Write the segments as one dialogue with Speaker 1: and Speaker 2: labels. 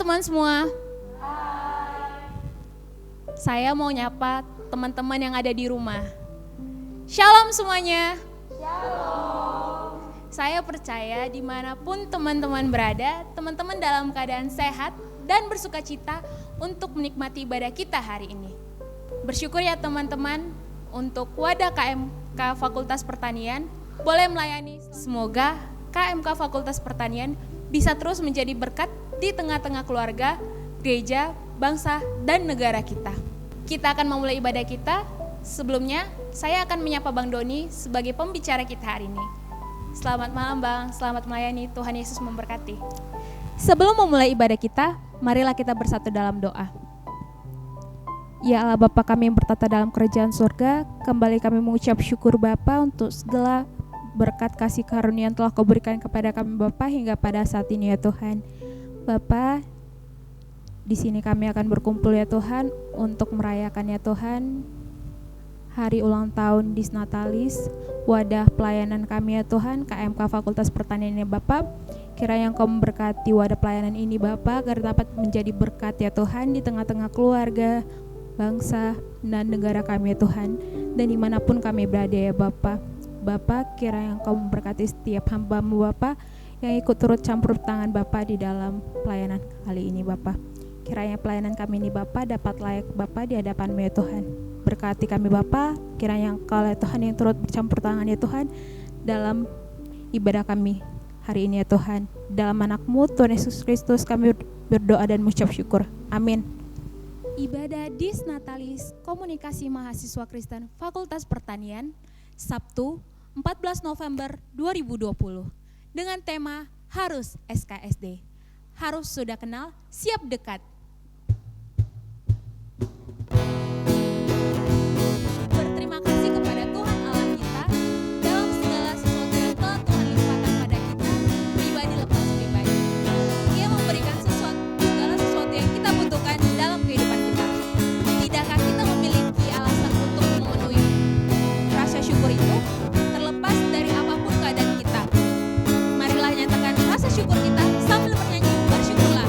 Speaker 1: teman-teman semua. Saya mau nyapa teman-teman yang ada di rumah. Shalom semuanya. Shalom. Saya percaya dimanapun teman-teman berada, teman-teman dalam keadaan sehat dan bersuka cita untuk menikmati ibadah kita hari ini. Bersyukur ya teman-teman untuk wadah KMK Fakultas Pertanian boleh melayani. Semoga KMK Fakultas Pertanian bisa terus menjadi berkat di tengah-tengah keluarga, gereja, bangsa, dan negara kita. Kita akan memulai ibadah kita. Sebelumnya, saya akan menyapa Bang Doni sebagai pembicara kita hari ini. Selamat malam Bang, selamat melayani, Tuhan Yesus memberkati. Sebelum memulai ibadah kita, marilah kita bersatu dalam doa. Ya Allah Bapa kami yang bertata dalam kerajaan surga, kembali kami mengucap syukur Bapa untuk segala berkat kasih karunia yang telah Kau berikan kepada kami Bapa hingga pada saat ini ya Tuhan. Bapa, di sini kami akan berkumpul ya Tuhan untuk merayakan ya Tuhan hari ulang tahun Disnatalis, wadah pelayanan kami ya Tuhan, KMK Fakultas Pertanian ya Bapak. Kiranya Engkau memberkati wadah pelayanan ini Bapak, agar dapat menjadi berkat ya Tuhan di tengah-tengah keluarga, bangsa, dan negara kami ya Tuhan, dan dimanapun kami berada ya Bapak. Bapak, kiranya Engkau memberkati setiap hamba-Mu Bapak yang ikut turut campur tangan Bapak di dalam pelayanan kali ini Bapak. Kiranya pelayanan kami ini Bapak dapat layak Bapak di hadapan-Mu ya Tuhan. Berkati kami Bapak, kiranya Engkau ya Tuhan yang turut bercampur tangan ya Tuhan dalam ibadah kami hari ini ya Tuhan. Dalam anak-Mu Tuhan Yesus Kristus kami berdoa dan mengucap syukur. Amin. Ibadah Disnatalis Komunikasi Mahasiswa Kristen Fakultas Pertanian Sabtu 14 November 2020 dengan tema Harus SKSD. Harus sudah kenal, siap dekat. Berterima kasih kepada Tuhan Allah kita dalam segala sesuatu yang telah Tuhan limpahkan pada kita, pribadi lepas pribadi. Ia memberikan segala sesuatu yang kita butuhkan dalam kehidupan kita. Tidakkah kita memiliki alasan untuk memenuhi rasa syukur itu? Terlepas dari apapun keadaan kita, marilah nyatakan rasa syukur kita sambil bernyanyi bersyukurlah.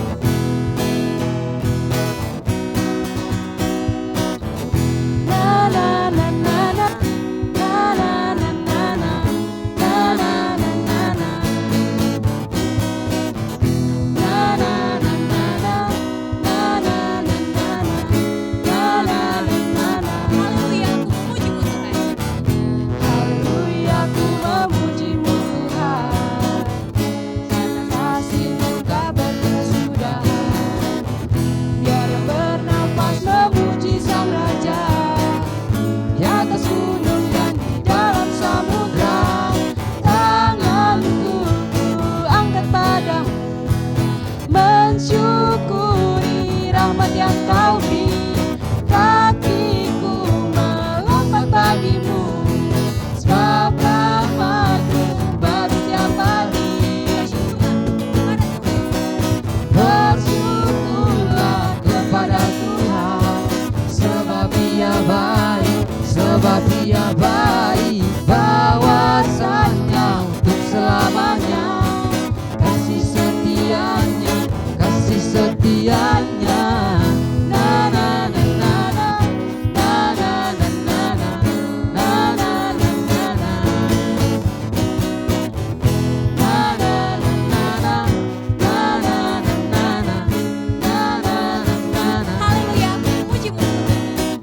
Speaker 2: Sebab Dia baik, bahwasanya untuk selamanya kasih setianya, kasih setianya. Na na na na na, na na na na na, na na na na na, na na na na, na na na na, na na na na.
Speaker 1: Haleluya, puji-Mu Tuhan.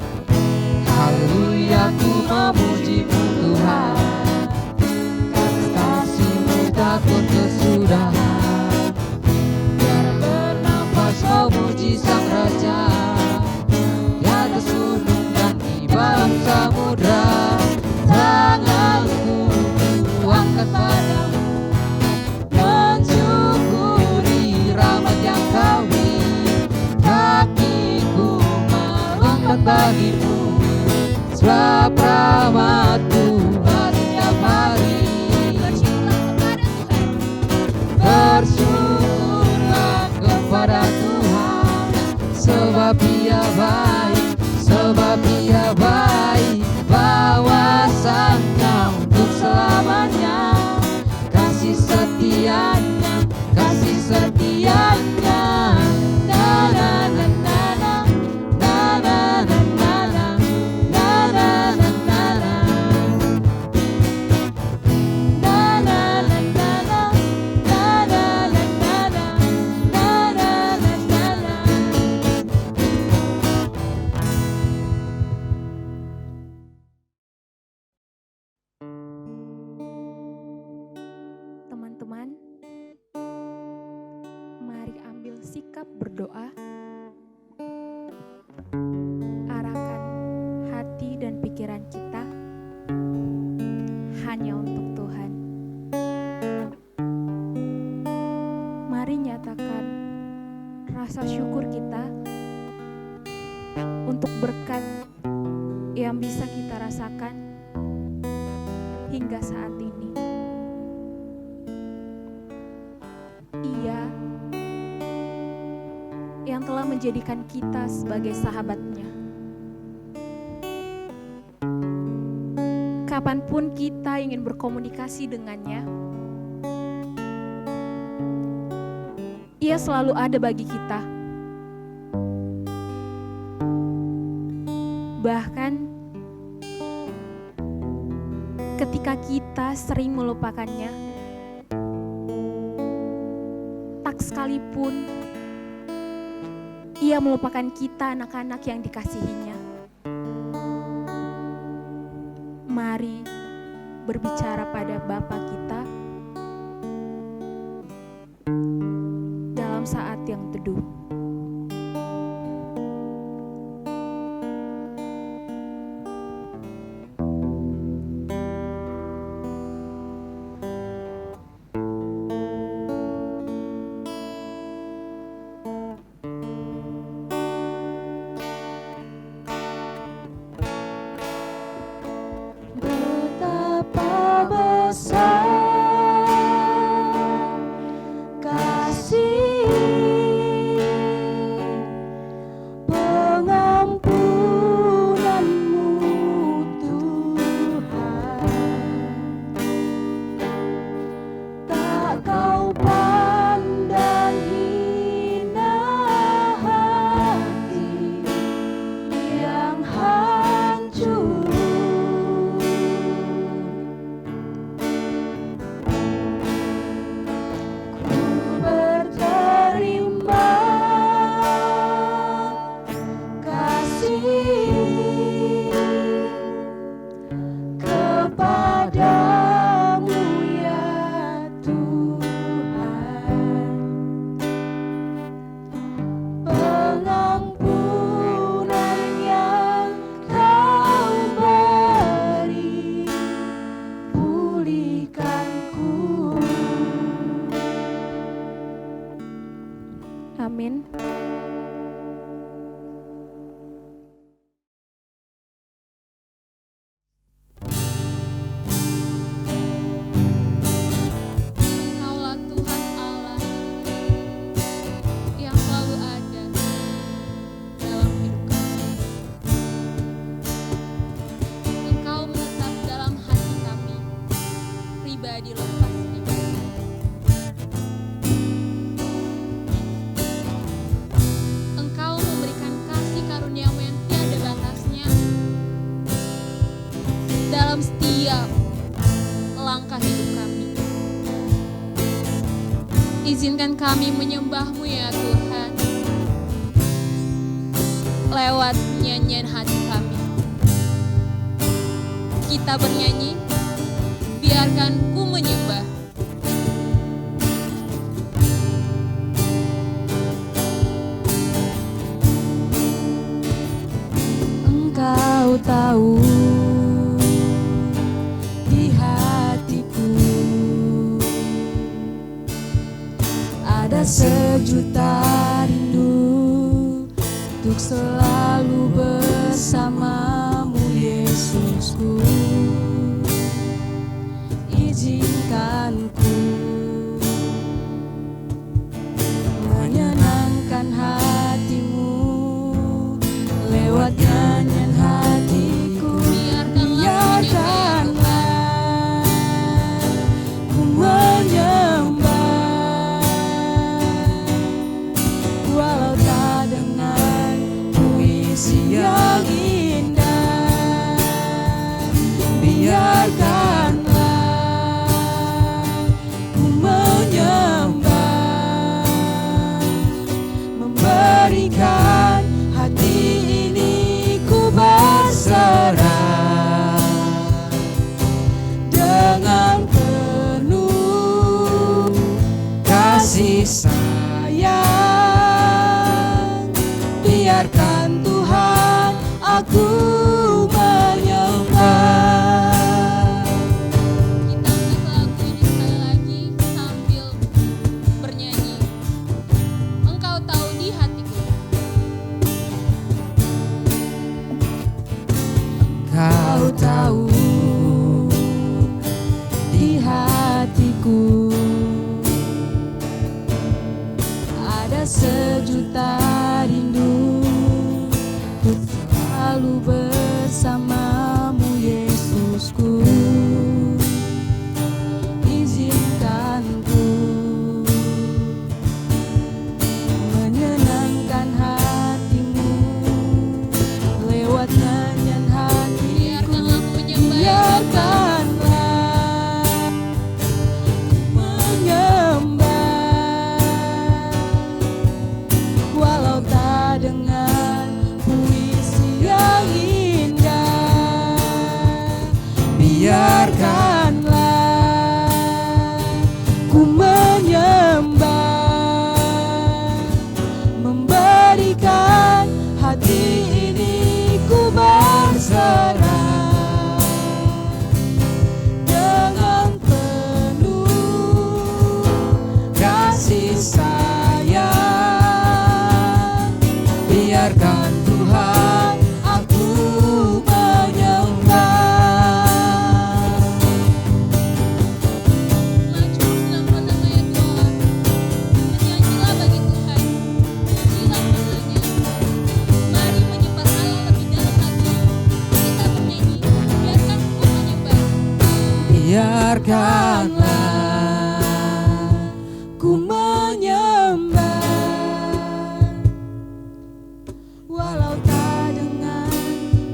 Speaker 2: Haleluya, ku memuji-Mu Tuhan, karena kasih-Mu tak berkesudahan. Biar bernafas memuji Sang Raja, di atas gunung dan di bawah samudra. Tanganku ku angkat padamu, mensyukuri rahmat yang Kau beri. Kakiku melangkah bagi-Mu, sebab rahmat-Mu setiap hari. Bersyukurlah kepada Tuhan, sebab Dia baik, sebab Dia baik, bahwasanya untuk selamanya kasih setianya, kasih setianya.
Speaker 1: arahkan hati dan pikiran kita hanya untuk Tuhan. Mari nyatakan rasa syukur kita untuk berkat yang bisa kita rasakan hingga saat ini. Ia yang telah menjadikan kita sebagai sahabatnya. Kapanpun kita ingin berkomunikasi dengannya, Ia selalu ada bagi kita. Bahkan ketika kita sering melupakannya, tak sekalipun Ia melupakan kita anak-anak yang dikasihinya. Mari berbicara pada Bapa kita dalam saat yang teduh. Amin.
Speaker 3: Engkaulah Tuhan Allah yang selalu ada dalam hidup kami. Engkau menetap dalam hati kami, pribadi lepas pribadi. Engkau memberikan kasih karuniamu yang tiada batasnya dalam setiap langkah hidup kami. Izinkan kami menyembah-Mu ya Tuhan, lewat nyanyian hati kami. Kita bernyanyi, biarkan ku menyembah.
Speaker 2: Engkau tahu di hatiku ada sejuta rindu untuk selalu bersamamu, Yesusku. Izinkan ku menyenangkan hatimu lewat nyanyian hatiku. Biarkanlah ku menyembah, walau tak dengan puisi yang indah. Biarkanlah ku menyembah, memberikan hati ini ku berserah dengan penuh kasih sayang. Biarkan Tuhan aku menyembah.
Speaker 3: Kita angkat lagu ini sekali lagi sambil bernyanyi. Engkau tahu di hatiku.
Speaker 2: Kau tahu di hatiku ada sejuta rindu untuk selalu bersamamu, Yesusku. Izinkan ku menyenangkan hatimu lewat nyanyian hatiku.
Speaker 3: Biarkanlah ku menyembah ya Bapa.
Speaker 2: Biarkanlah menyembah, walau tak dengan puisi yang indah. Biarkanlah ku menyembah, memberikan hati ini ku berserah dengan penuh kasih sayang. Biarkan Tuhan aku menyembah.
Speaker 3: Maju senang nama ya Tuhan. Bernyanyilah bagi Tuhan. Pujilah namanya. Mari menyembah Allah lebih dalam lagi. Kita bernyanyi. Biarkan ku menyembah.
Speaker 2: Biarkanlah ku menyembah, walau tak dengan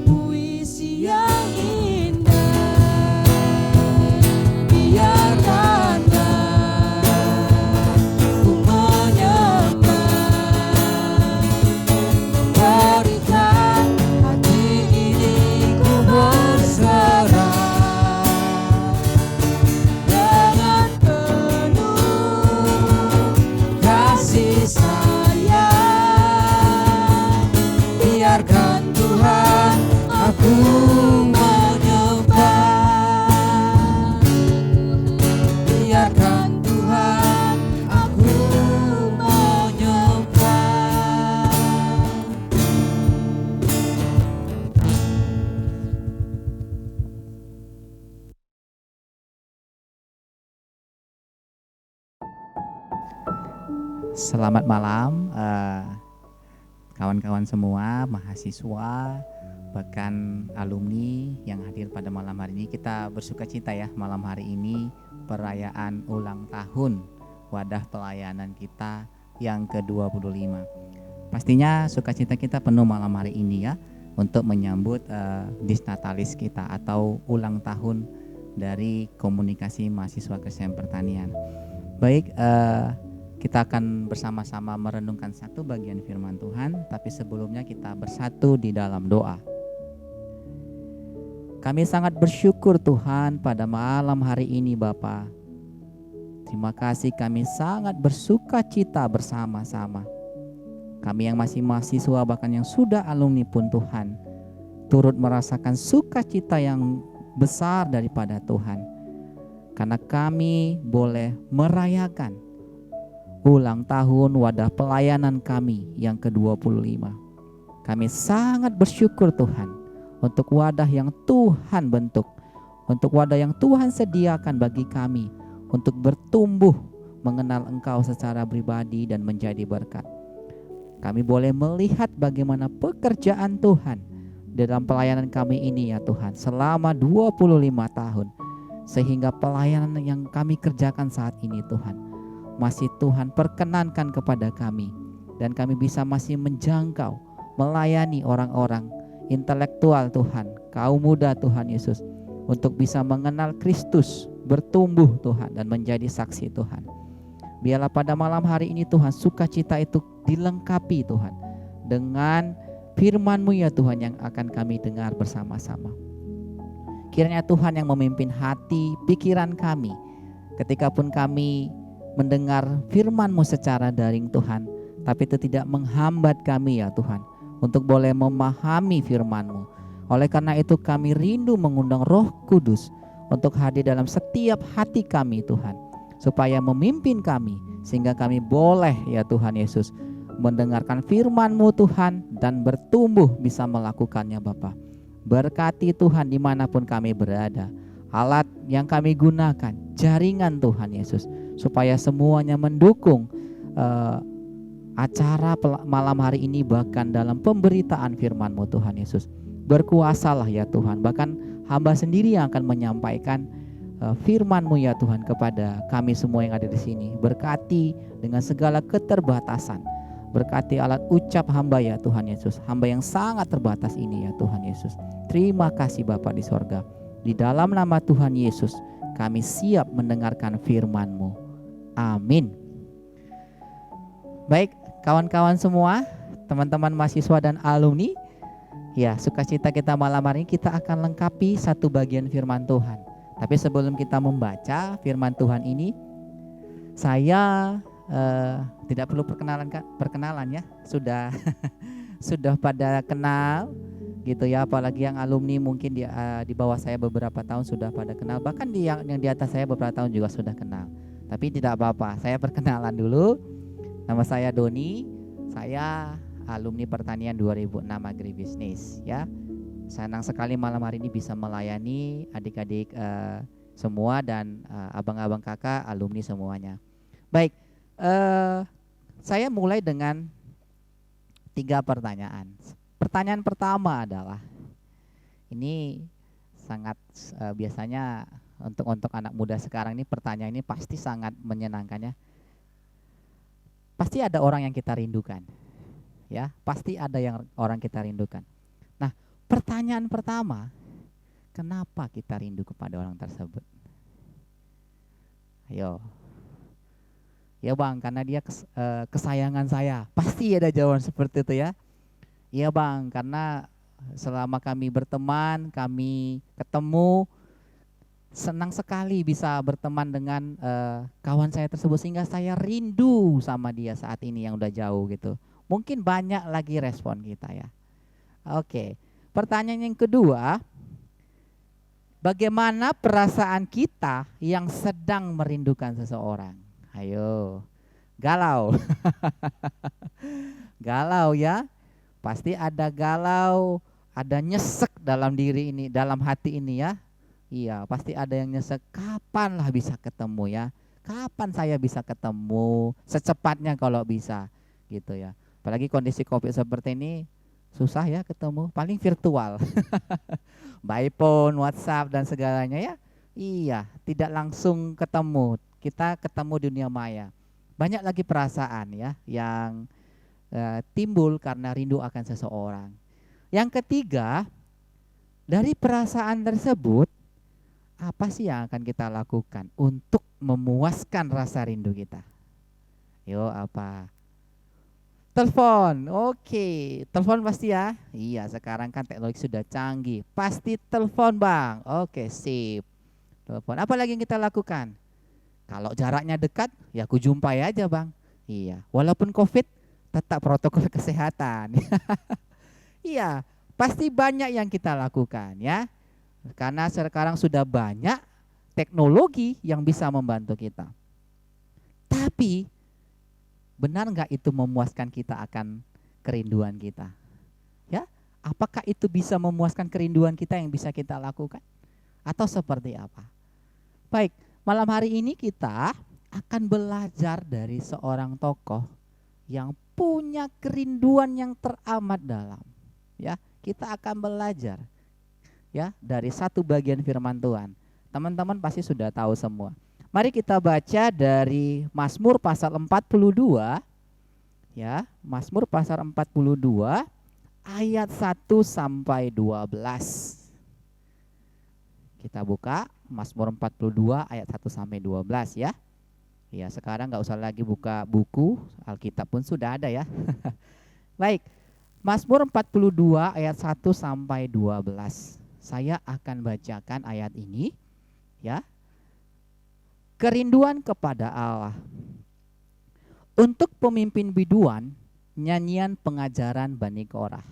Speaker 2: puisi yang indah. Biarkanlah ku menyembah, memberikan hati ini ku berserah dengan penuh kasih sayang. Biarkan Tuhan aku menyembah. Biarkan Tuhan aku menyembah.
Speaker 4: Selamat malam kawan-kawan semua, mahasiswa, bahkan alumni yang hadir pada malam hari ini. Kita bersuka cita ya malam hari ini perayaan ulang tahun wadah pelayanan kita yang ke-25. Pastinya sukacita kita penuh malam hari ini ya untuk menyambut Disnatalis kita atau ulang tahun dari Komunikasi Mahasiswa Kesehatan Pertanian. Baik, kita akan bersama-sama merenungkan satu bagian firman Tuhan, tapi sebelumnya kita bersatu di dalam doa. Kami sangat bersyukur Tuhan pada malam hari ini Bapa. Terima kasih, kami sangat bersuka cita bersama-sama. Kami yang masih mahasiswa bahkan yang sudah alumni pun Tuhan turut merasakan sukacita yang besar daripada Tuhan. Karena kami boleh merayakan ulang tahun wadah pelayanan kami yang ke-25. Kami sangat bersyukur Tuhan untuk wadah yang Tuhan bentuk, untuk wadah yang Tuhan sediakan bagi kami untuk bertumbuh mengenal Engkau secara pribadi dan menjadi berkat. Kami boleh melihat bagaimana pekerjaan Tuhan dalam pelayanan kami ini ya Tuhan selama 25 tahun, sehingga pelayanan yang kami kerjakan saat ini Tuhan masih Tuhan perkenankan kepada kami, dan kami bisa masih menjangkau, melayani orang-orang intelektual Tuhan, kaum muda Tuhan Yesus, untuk bisa mengenal Kristus, bertumbuh Tuhan dan menjadi saksi Tuhan. Biarlah pada malam hari ini Tuhan sukacita itu dilengkapi Tuhan dengan firman-Mu ya Tuhan yang akan kami dengar bersama-sama. Kiranya Tuhan yang memimpin hati, pikiran kami ketika pun kami mendengar firman-Mu secara daring Tuhan, tapi itu tidak menghambat kami ya Tuhan untuk boleh memahami firman-Mu. Oleh karena itu kami rindu mengundang Roh Kudus untuk hadir dalam setiap hati kami Tuhan, supaya memimpin kami sehingga kami boleh ya Tuhan Yesus mendengarkan firman-Mu Tuhan dan bertumbuh bisa melakukannya Bapa. Berkati Tuhan dimanapun kami berada, alat yang kami gunakan, jaringan Tuhan Yesus, supaya semuanya mendukung acara malam hari ini, bahkan dalam pemberitaan firman-Mu Tuhan Yesus. Berkuasalah ya Tuhan, bahkan hamba sendiri yang akan menyampaikan firman-Mu ya Tuhan kepada kami semua yang ada di sini. Berkati dengan segala keterbatasan, berkati alat ucap hamba ya Tuhan Yesus, hamba yang sangat terbatas ini ya Tuhan Yesus. Terima kasih Bapa di sorga. Di dalam nama Tuhan Yesus kami siap mendengarkan firman-Mu. Amin. Baik kawan-kawan semua, teman-teman mahasiswa dan alumni, ya sukacita kita malam hari ini kita akan lengkapi satu bagian firman Tuhan. Tapi sebelum kita membaca firman Tuhan ini, saya tidak perlu perkenalan ya, sudah sudah pada kenal gitu ya, apalagi yang alumni mungkin di bawah saya beberapa tahun sudah pada kenal, bahkan yang di atas saya beberapa tahun juga sudah kenal. Tapi tidak apa-apa, saya perkenalan dulu. Nama saya Doni, saya alumni pertanian 2006 agribisnis ya. Senang sekali malam hari ini bisa melayani adik-adik semua dan abang-abang kakak alumni semuanya. Baik, saya mulai dengan 3 pertanyaan. Pertanyaan pertama adalah, ini sangat biasanya untuk anak muda sekarang ini pertanyaan ini pasti sangat menyenangkan ya. Pasti ada orang yang kita rindukan, ya pasti ada yang orang kita rindukan. Nah, pertanyaan pertama, kenapa kita rindu kepada orang tersebut? Ayo, ya bang, karena dia kesayangan saya. Pasti ada jawaban seperti itu ya. Iya bang, karena selama kami berteman, kami ketemu, senang sekali bisa berteman dengan kawan saya tersebut, sehingga saya rindu sama dia saat ini yang udah jauh gitu. Mungkin banyak lagi respon kita ya. Oke, pertanyaan yang kedua, bagaimana perasaan kita yang sedang merindukan seseorang? Ayo, galau. Galau ya, pasti ada galau, ada nyesek dalam diri ini, dalam hati ini ya. Iya, pasti ada yang nyesek, kapan lah bisa ketemu ya, kapan saya bisa ketemu, secepatnya kalau bisa gitu ya. Apalagi kondisi COVID seperti ini, susah ya ketemu, paling virtual. By phone, WhatsApp dan segalanya ya. Iya, tidak langsung ketemu, kita ketemu dunia maya. Banyak lagi perasaan ya yang timbul karena rindu akan seseorang. Yang ketiga, dari perasaan tersebut, apa sih yang akan kita lakukan untuk memuaskan rasa rindu kita? Yo, apa? Telepon. Oke, telepon pasti ya. Iya, sekarang kan teknologi sudah canggih. Pasti telepon bang. Oke, sip. Telepon. Apa lagi yang kita lakukan? Kalau jaraknya dekat, ya aku jumpai aja bang. Iya, walaupun COVID, tetap protokol kesehatan. Iya, pasti banyak yang kita lakukan ya. Karena sekarang sudah banyak teknologi yang bisa membantu kita. Tapi benar nggak itu memuaskan kita akan kerinduan kita? Ya, apakah itu bisa memuaskan kerinduan kita yang bisa kita lakukan? Atau seperti apa? Baik, malam hari ini kita akan belajar dari seorang tokoh yang punya kerinduan yang teramat dalam. Ya, kita akan belajar ya dari satu bagian firman Tuhan. Teman-teman pasti sudah tahu semua. Mari kita baca dari Mazmur pasal 42 ya, Mazmur pasal 42 ayat 1 sampai 12. Kita buka Mazmur 42 ayat 1 sampai 12 ya. Ya, sekarang nggak usah lagi buka buku, Alkitab pun sudah ada ya. Baik, Mazmur 42 ayat 1 sampai 12. Saya akan bacakan ayat ini ya. Kerinduan kepada Allah. Untuk pemimpin biduan, nyanyian pengajaran Bani Korah.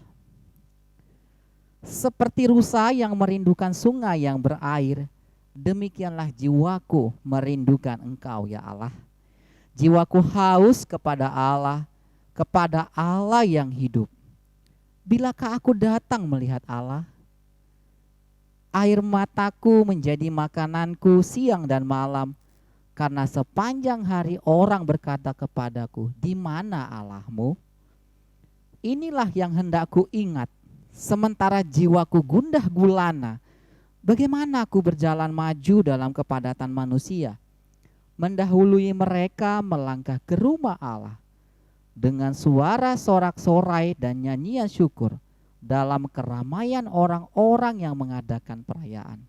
Speaker 4: Seperti rusa yang merindukan sungai yang berair, demikianlah jiwaku merindukan Engkau ya Allah. Jiwaku haus kepada Allah yang hidup. Bilakah aku datang melihat Allah? Air mataku menjadi makananku siang dan malam, karena sepanjang hari orang berkata kepadaku, di mana Allahmu? Inilah yang hendak ku ingat, sementara jiwaku gundah gulana. Bagaimana aku berjalan maju dalam kepadatan manusia, mendahului mereka melangkah ke rumah Allah dengan suara sorak-sorai dan nyanyian syukur dalam keramaian orang-orang yang mengadakan perayaan.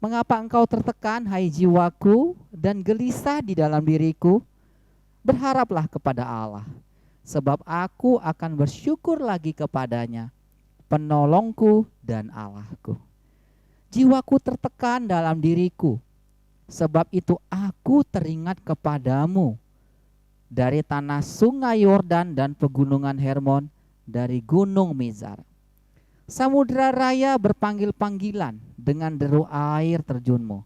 Speaker 4: Mengapa engkau tertekan, hai jiwaku, dan gelisah di dalam diriku? Berharaplah kepada Allah, sebab aku akan bersyukur lagi kepadanya, penolongku dan Allahku. Jiwaku tertekan dalam diriku, sebab itu aku teringat kepadamu. Dari tanah sungai Yordan dan pegunungan Hermon, dari gunung Mizar. Samudra raya berpanggil-panggilan dengan deru air terjunmu.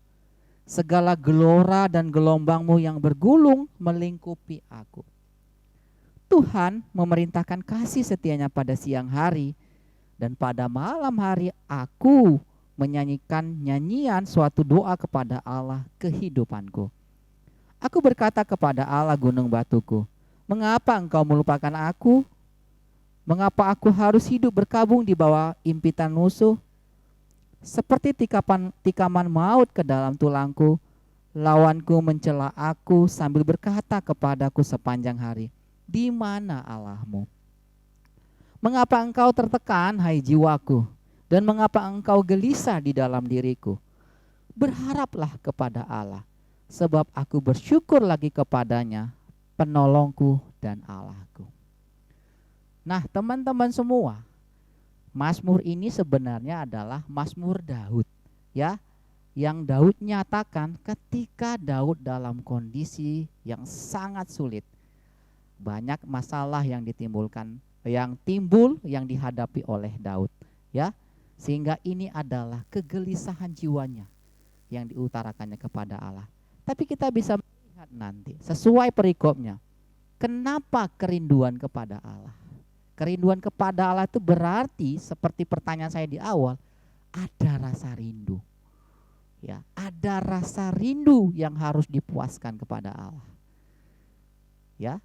Speaker 4: Segala gelora dan gelombangmu yang bergulung melingkupi aku. Tuhan memerintahkan kasih setianya pada siang hari, dan pada malam hari aku menyanyikan nyanyian suatu doa kepada Allah kehidupanku. Aku berkata kepada Allah gunung batuku, mengapa engkau melupakan aku? Mengapa aku harus hidup berkabung di bawah impitan musuh? Seperti tikaman maut ke dalam tulangku, lawanku mencela aku sambil berkata kepadaku sepanjang hari, di mana Allahmu? Mengapa engkau tertekan, hai jiwaku, dan mengapa engkau gelisah di dalam diriku? Berharaplah kepada Allah, sebab aku bersyukur lagi kepadanya, penolongku dan Allahku. Nah, teman-teman semua, Mazmur ini sebenarnya adalah Mazmur Daud, ya, yang Daud nyatakan ketika Daud dalam kondisi yang sangat sulit. Banyak masalah yang yang dihadapi oleh Daud, ya. Sehingga ini adalah kegelisahan jiwanya yang diutarakannya kepada Allah. Tapi kita bisa melihat nanti sesuai perikopnya, kenapa kerinduan kepada Allah? Kerinduan kepada Allah itu berarti seperti pertanyaan saya di awal, ada rasa rindu. Ya, ada rasa rindu yang harus dipuaskan kepada Allah. Ya.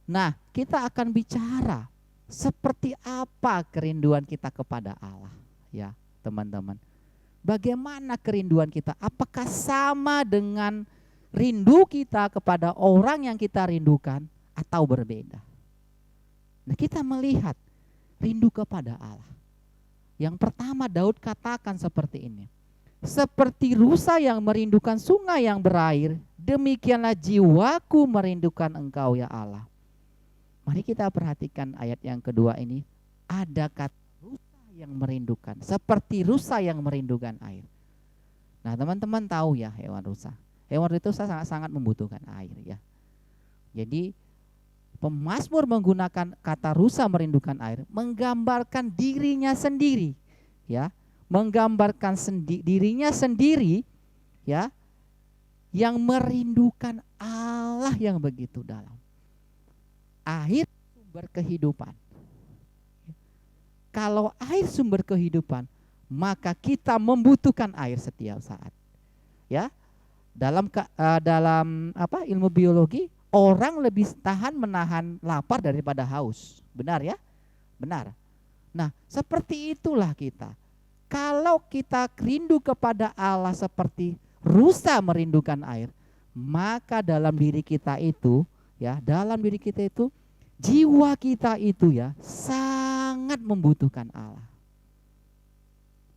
Speaker 4: Nah, kita akan bicara seperti apa kerinduan kita kepada Allah, ya, teman-teman. Bagaimana kerinduan kita? Apakah sama dengan rindu kita kepada orang yang kita rindukan atau berbeda? Nah, kita melihat rindu kepada Allah. Yang pertama Daud katakan seperti ini. Seperti rusa yang merindukan sungai yang berair, demikianlah jiwaku merindukan Engkau ya Allah. Mari kita perhatikan ayat yang kedua ini. Ada kata rusa yang merindukan, seperti rusa yang merindukan air. Nah, teman-teman tahu ya hewan rusa. Hewan itu sangat membutuhkan air, ya. Jadi pemazmur menggunakan kata rusa merindukan air, menggambarkan dirinya sendiri, ya, menggambarkan dirinya sendiri, ya, yang merindukan Allah yang begitu dalam. Air sumber kehidupan. Kalau air sumber kehidupan, maka kita membutuhkan air setiap saat. Ya, dalam ilmu biologi, orang lebih tahan menahan lapar daripada haus. Benar ya? Benar. Nah, seperti itulah kita. Kalau kita rindu kepada Allah seperti rusa merindukan air, maka dalam diri kita itu, ya, dalam diri kita itu, jiwa kita itu, ya, sangat membutuhkan Allah.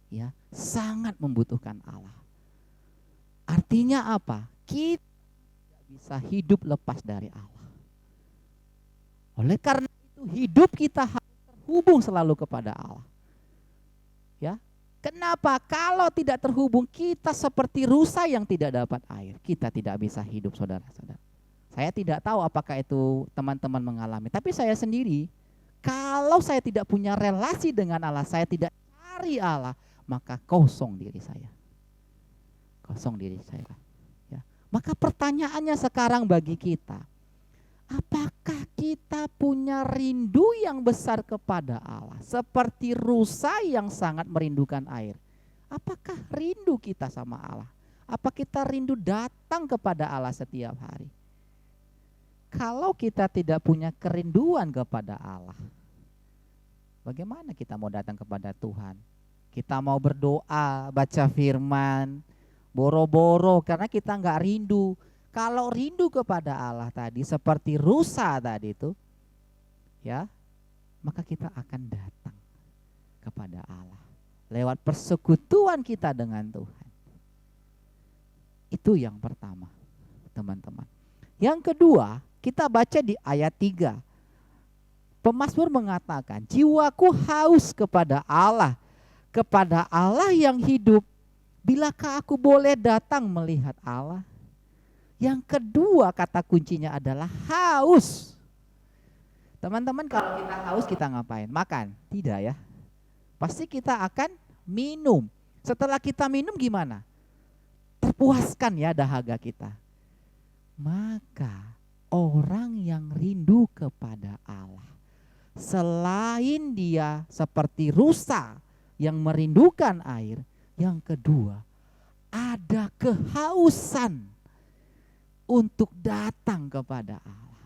Speaker 4: Ya, sangat membutuhkan Allah. Artinya apa? Kita tidak bisa hidup lepas dari Allah. Oleh karena itu hidup kita harus terhubung selalu kepada Allah. Ya, kenapa? Kalau tidak terhubung, kita seperti rusa yang tidak dapat air. Kita tidak bisa hidup, saudara-saudara. Saya tidak tahu apakah itu teman-teman mengalami, tapi saya sendiri Kalau saya tidak punya relasi dengan Allah, saya tidak cari Allah, maka kosong diri saya. Kosong diri saya. Ya. Maka pertanyaannya sekarang bagi kita, apakah kita punya rindu yang besar kepada Allah? Seperti rusa yang sangat merindukan air. Apakah rindu kita sama Allah? Apa kita rindu datang kepada Allah setiap hari? Kalau kita tidak punya kerinduan kepada Allah, bagaimana kita mau datang kepada Tuhan? Kita mau berdoa, baca firman, boro-boro karena kita nggak rindu. Kalau rindu kepada Allah tadi seperti rusa tadi itu, ya, maka kita akan datang kepada Allah lewat persekutuan kita dengan Tuhan. Itu yang pertama, teman-teman. Yang kedua, kita baca di ayat 3. Pemazmur mengatakan, jiwaku haus kepada Allah yang hidup. Bilakah aku boleh datang melihat Allah? Yang kedua kata kuncinya adalah haus. Teman-teman, kalau kita haus kita ngapain? Makan? Tidak ya. Pasti kita akan minum. Setelah kita minum gimana? Terpuaskan ya dahaga kita. Maka orang yang rindu kepada Allah, selain dia seperti rusa yang merindukan air, yang kedua ada kehausan untuk datang kepada Allah.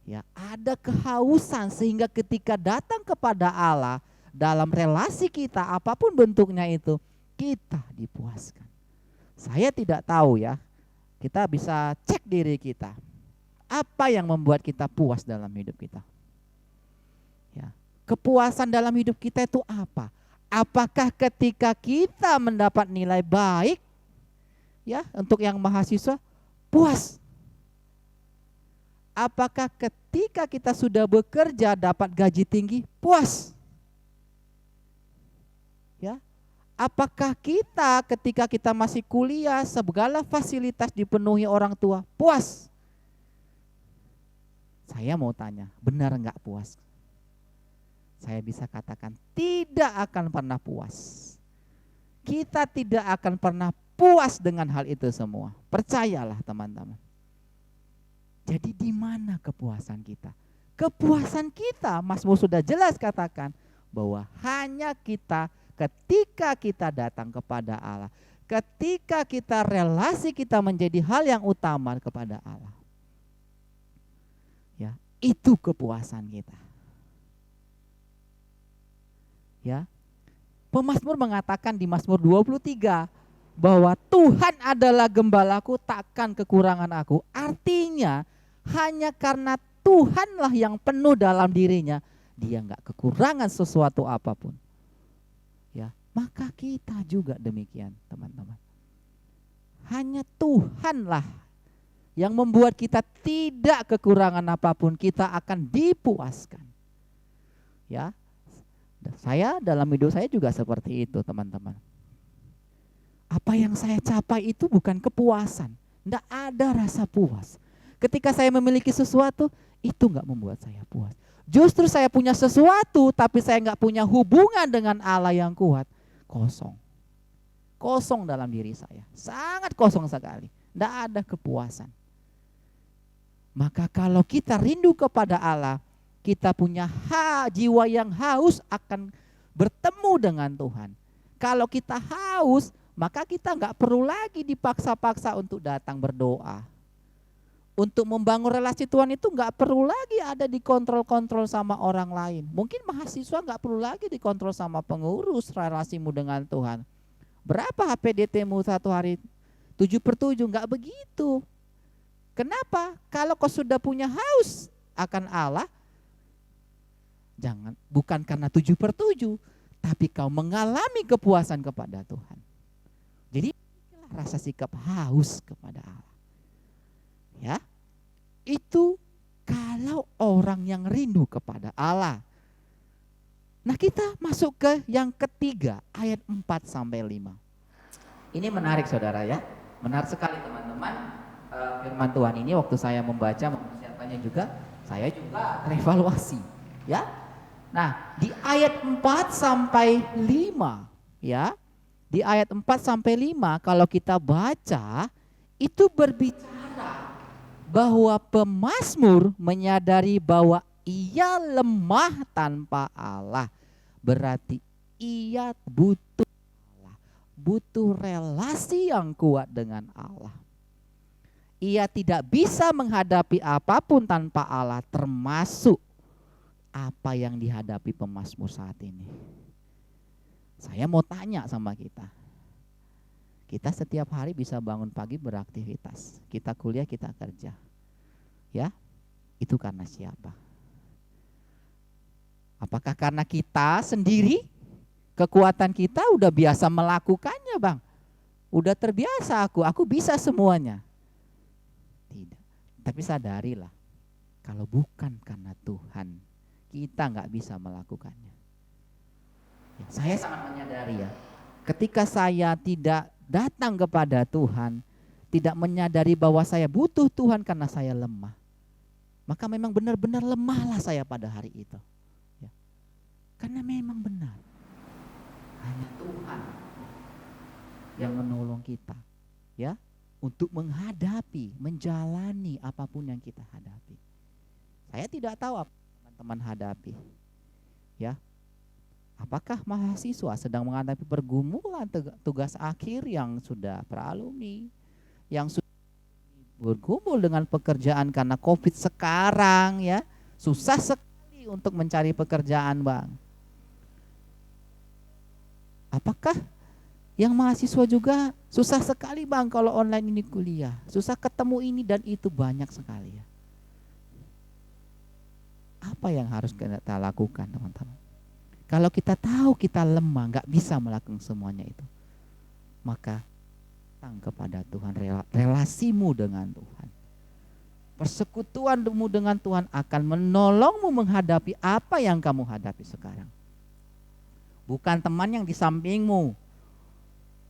Speaker 4: Ya, ada kehausan sehingga ketika datang kepada Allah dalam relasi kita apapun bentuknya itu, kita dipuaskan. Saya tidak tahu ya. Kita bisa cek diri kita. Apa yang membuat kita puas dalam hidup kita? Ya, kepuasan dalam hidup kita itu apa? Apakah ketika kita mendapat nilai baik, ya, untuk yang mahasiswa, puas? Apakah ketika kita sudah bekerja dapat gaji tinggi, puas? Ya. Apakah kita ketika kita masih kuliah segala fasilitas dipenuhi orang tua, puas? Saya mau tanya, benar enggak puas? Saya bisa katakan tidak akan pernah puas. Kita tidak akan pernah puas dengan hal itu semua. Percayalah teman-teman. Jadi di mana kepuasan kita? Kepuasan kita, Mazmur sudah jelas katakan bahwa hanya kita ketika kita datang kepada Allah, ketika kita relasi kita menjadi hal yang utama kepada Allah. Ya, itu kepuasan kita. Ya. Pemazmur mengatakan di Mazmur 23 bahwa Tuhan adalah gembalaku, takkan kekurangan aku. Artinya hanya karena Tuhanlah yang penuh dalam dirinya, dia enggak kekurangan sesuatu apapun. Ya, maka kita juga demikian, teman-teman. Hanya Tuhanlah yang membuat kita tidak kekurangan apapun, kita akan dipuaskan. Ya. Saya dalam hidup saya juga seperti itu, teman-teman. Apa yang saya capai itu bukan kepuasan. Enggak ada rasa puas. Ketika saya memiliki sesuatu, itu enggak membuat saya puas. Justru saya punya sesuatu, tapi saya enggak punya hubungan dengan Allah yang kuat. Kosong. Kosong dalam diri saya. Sangat kosong sekali. Enggak ada kepuasan. Maka kalau kita rindu kepada Allah, kita punya jiwa yang haus akan bertemu dengan Tuhan. Kalau kita haus, maka kita enggak perlu lagi dipaksa-paksa untuk datang berdoa. Untuk membangun relasi Tuhan itu enggak perlu lagi ada dikontrol-kontrol sama orang lain. Mungkin mahasiswa enggak perlu lagi dikontrol sama pengurus relasimu dengan Tuhan. Berapa HPDT-mu satu hari? 7/7, enggak begitu. Kenapa? Kalau kau sudah punya haus akan Allah, jangan, bukan karena 7/7, tapi kau mengalami kepuasan kepada Tuhan. Jadi rasa sikap haus kepada Allah. Ya, itu kalau orang yang rindu kepada Allah. Nah, kita masuk ke yang ketiga, ayat 4-5. Ini menarik saudara ya, menarik sekali teman-teman. Firman Tuhan ini waktu saya membaca mempersiapkannya juga, saya juga revaluasi. Ya. Nah, di ayat 4 sampai 5 ya. Di ayat 4 sampai 5 kalau kita baca itu berbicara bahwa pemazmur menyadari bahwa ia lemah tanpa Allah. Berarti ia butuh Allah, butuh relasi yang kuat dengan Allah. Ia tidak bisa menghadapi apapun tanpa Allah, termasuk apa yang dihadapi pemazmur saat ini. Saya mau tanya sama kita. Kita setiap hari bisa bangun pagi beraktivitas. Kita kuliah, kita kerja. Ya, itu karena siapa? Apakah karena kita sendiri? Kekuatan kita udah biasa melakukannya, Bang. Udah terbiasa aku bisa semuanya. Tidak. Tapi sadarilah, kalau bukan karena Tuhan, kita nggak bisa melakukannya. Ya, saya sangat menyadari ya, ketika saya tidak datang kepada Tuhan, tidak menyadari bahwa saya butuh Tuhan karena saya lemah, maka memang benar-benar lemahlah saya pada hari itu. Ya. Karena memang benar, hanya Tuhan yang menolong kita, ya, untuk menghadapi, menjalani apapun yang kita hadapi. Saya tidak tahu apa teman-teman hadapi, ya. Apakah mahasiswa sedang menghadapi pergumulan tugas akhir yang sudah beralumni, yang sudah bergumul dengan pekerjaan karena COVID sekarang, ya, susah sekali untuk mencari pekerjaan, Bang. Apakah yang mahasiswa juga susah sekali, Bang, kalau online ini kuliah, susah ketemu ini dan itu, banyak sekali, ya. Apa yang harus kita lakukan, teman-teman? Kalau kita tahu kita lemah, nggak bisa melakukan semuanya itu, maka datang kepada Tuhan, relasimu dengan Tuhan, persekutuanmu dengan Tuhan akan menolongmu menghadapi apa yang kamu hadapi sekarang. Bukan teman yang di sampingmu,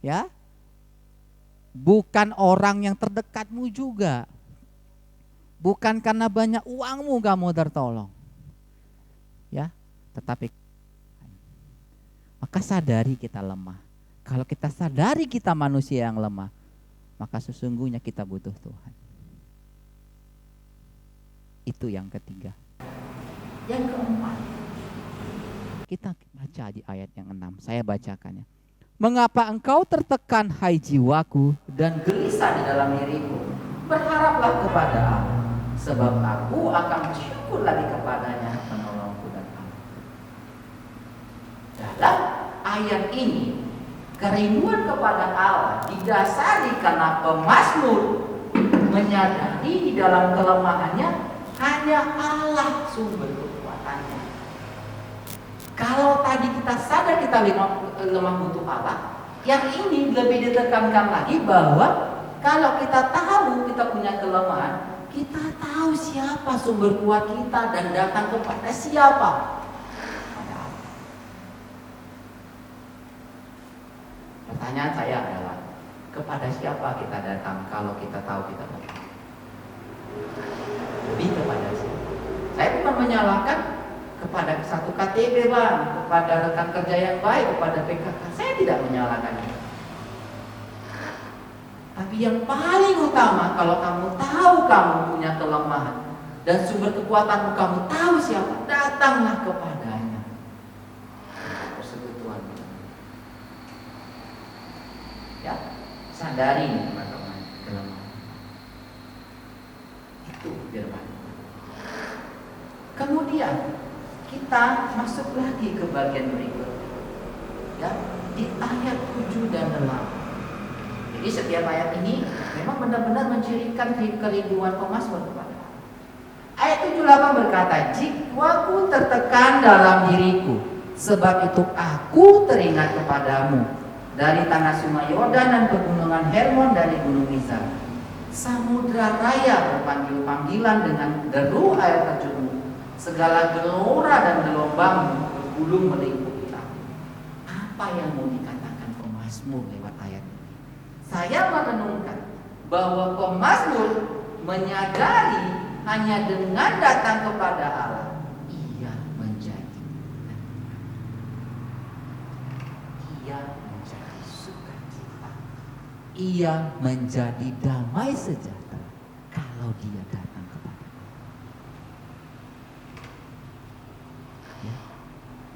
Speaker 4: ya, bukan orang yang terdekatmu juga, bukan karena banyak uangmu kamu tertolong, ya, tetapi maka sadari kita lemah. Kalau kita sadari kita manusia yang lemah, maka sesungguhnya kita butuh Tuhan. Itu yang ketiga. Yang keempat, kita baca di ayat yang 6, saya bacakannya. Mengapa engkau tertekan, hai jiwaku, dan gelisah di dalam diriku? Berharaplah kepada Allah, sebab aku akan bersyukur lagi kepadanya, penolongku dan Allah. Dalam ayat ini, kerinduan kepada Allah didasari karena pemazmur menyadari di dalam kelemahannya hanya Allah sumber kekuatannya. Kalau tadi kita sadar kita lemah butuh Allah, yang ini lebih ditekankan lagi bahwa kalau kita tahu kita punya kelemahan, kita tahu siapa sumber kuat kita dan datang kepada siapa. Pertanyaan saya adalah, kepada siapa kita datang kalau kita tahu kita lemah? Lebih kepada siapa? Saya bukan menyalahkan kepada satu KTB, Bang, kepada rekan kerja yang baik, kepada PKK. Saya tidak menyalahkan itu. Tapi yang paling utama, kalau kamu tahu kamu punya kelemahan dan sumber kekuatanmu kamu tahu siapa, datanglah kepadanya. Persekutuan. Ya, sadari teman-teman kelemahan. Itu firman. Kemudian kita masuk lagi ke bagian berikut, ya, di ayat 7 dan 8. Jadi setiap ayat ini memang benar-benar mencirikan kerinduan pemazmur kepada Allah. Ayat 7-8 berkata, jiwaku tertekan dalam diriku, sebab itu aku teringat kepadamu. Dari tanah sungai Yordan dan pegunungan Hermon, dari gunung Mizar. Samudra raya berpanggil-panggilan dengan deru air terjunmu. Segala gelora dan gelombang bergulung melingkupi aku. Apa yang mau dikatakan pemazmur lewat ayat ini? Saya merenungkan bahwa pemazmur menyadari hanya dengan datang kepada Allah, ia ia menjadi damai sejahtera kalau dia datang kepada ya,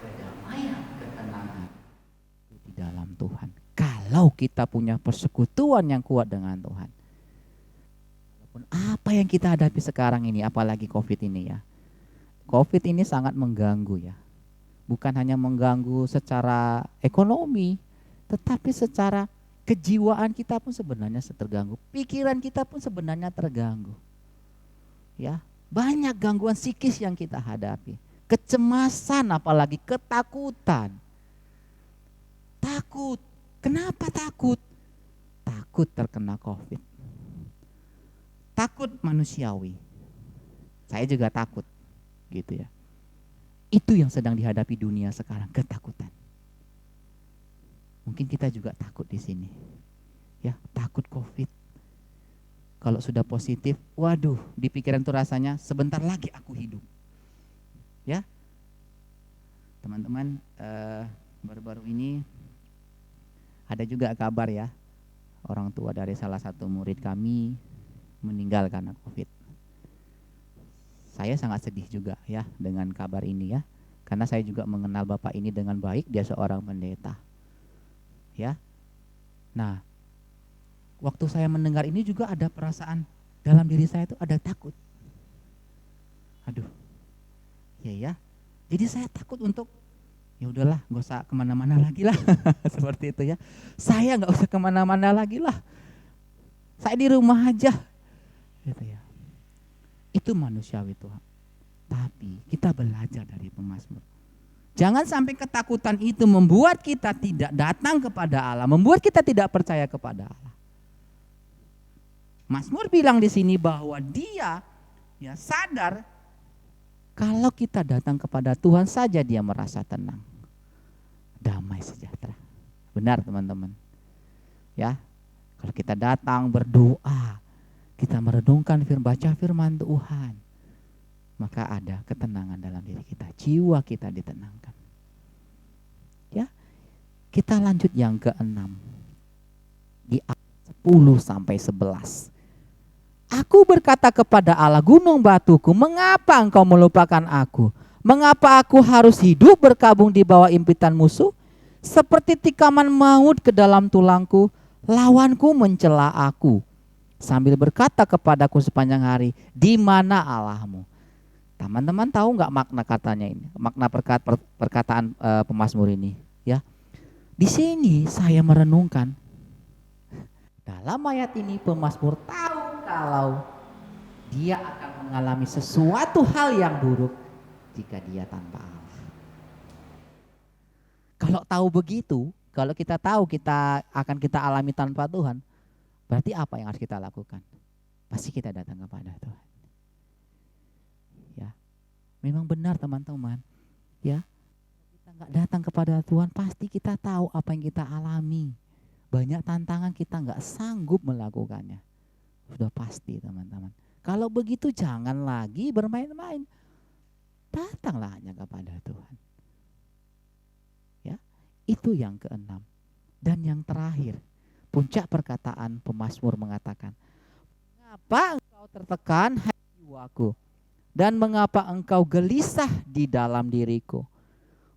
Speaker 4: kedamaian, ketenangan di dalam Tuhan. Kalau kita punya persekutuan yang kuat dengan Tuhan, walaupun apa yang kita hadapi sekarang ini, apalagi COVID ini ya, COVID ini sangat mengganggu ya. Bukan hanya mengganggu secara ekonomi, tetapi secara kejiwaan kita pun sebenarnya terganggu. Pikiran kita pun sebenarnya terganggu. Ya, banyak gangguan psikis yang kita hadapi. Kecemasan, apalagi ketakutan. Takut. Kenapa takut? Takut terkena COVID. Takut manusiawi. Saya juga takut, gitu ya. Itu yang sedang dihadapi dunia sekarang, ketakutan. Mungkin kita juga takut di sini. Ya, takut COVID. Kalau sudah positif, waduh, di pikiran tuh rasanya sebentar lagi aku hidup. Ya. Teman-teman, baru-baru ini ada juga kabar ya, orang tua dari salah satu murid kami meninggal karena COVID. Saya sangat sedih juga ya dengan kabar ini ya, karena saya juga mengenal bapak ini dengan baik, dia seorang pendeta. Ya, nah, waktu saya mendengar ini juga ada perasaan dalam diri saya itu ada takut. Aduh, ya, jadi saya takut untuk ya udahlah, nggak usah kemana-mana lagi lah, seperti itu ya. Saya nggak usah kemana-mana lagi lah, saya di rumah aja, gitu ya. Itu manusiawi Tuhan. Tapi kita belajar dari pemazmur. Jangan sampai ketakutan itu membuat kita tidak datang kepada Allah, membuat kita tidak percaya kepada Allah. Mazmur bilang di sini bahwa dia ya sadar kalau kita datang kepada Tuhan saja dia merasa tenang, damai sejahtera. Benar teman-teman. Ya, kalau kita datang berdoa, kita merenungkan baca firman Tuhan, maka ada ketenangan dalam diri kita, jiwa kita ditenangkan. Ya, kita lanjut yang ke-6 di ayat 10 sampai 11. Aku berkata kepada Allah, gunung batuku, mengapa engkau melupakan aku? Mengapa aku harus hidup berkabung di bawah impitan musuh? Seperti tikaman maut ke dalam tulangku, lawanku mencela aku. Sambil berkata kepadaku sepanjang hari, di mana Allahmu? Teman-teman tahu nggak makna katanya ini, makna perkataan pemazmur ini? Ya, di sini saya merenungkan. Dalam ayat ini pemazmur tahu kalau dia akan mengalami sesuatu hal yang buruk jika dia tanpa Allah. Kalau tahu begitu, kalau kita tahu kita alami tanpa Tuhan, berarti apa yang harus kita lakukan? Pasti kita datang kepada Tuhan. Ya, memang benar teman-teman. Ya, kita nggak datang kepada Tuhan, pasti kita tahu apa yang kita alami. Banyak tantangan kita nggak sanggup melakukannya. Sudah pasti teman-teman. Kalau begitu jangan lagi bermain-main. Datanglah hanya kepada Tuhan. Ya, itu yang ke-6. Dan yang terakhir, puncak perkataan pemazmur mengatakan, mengapa engkau tertekan hai jiwaku, dan mengapa engkau gelisah di dalam diriku?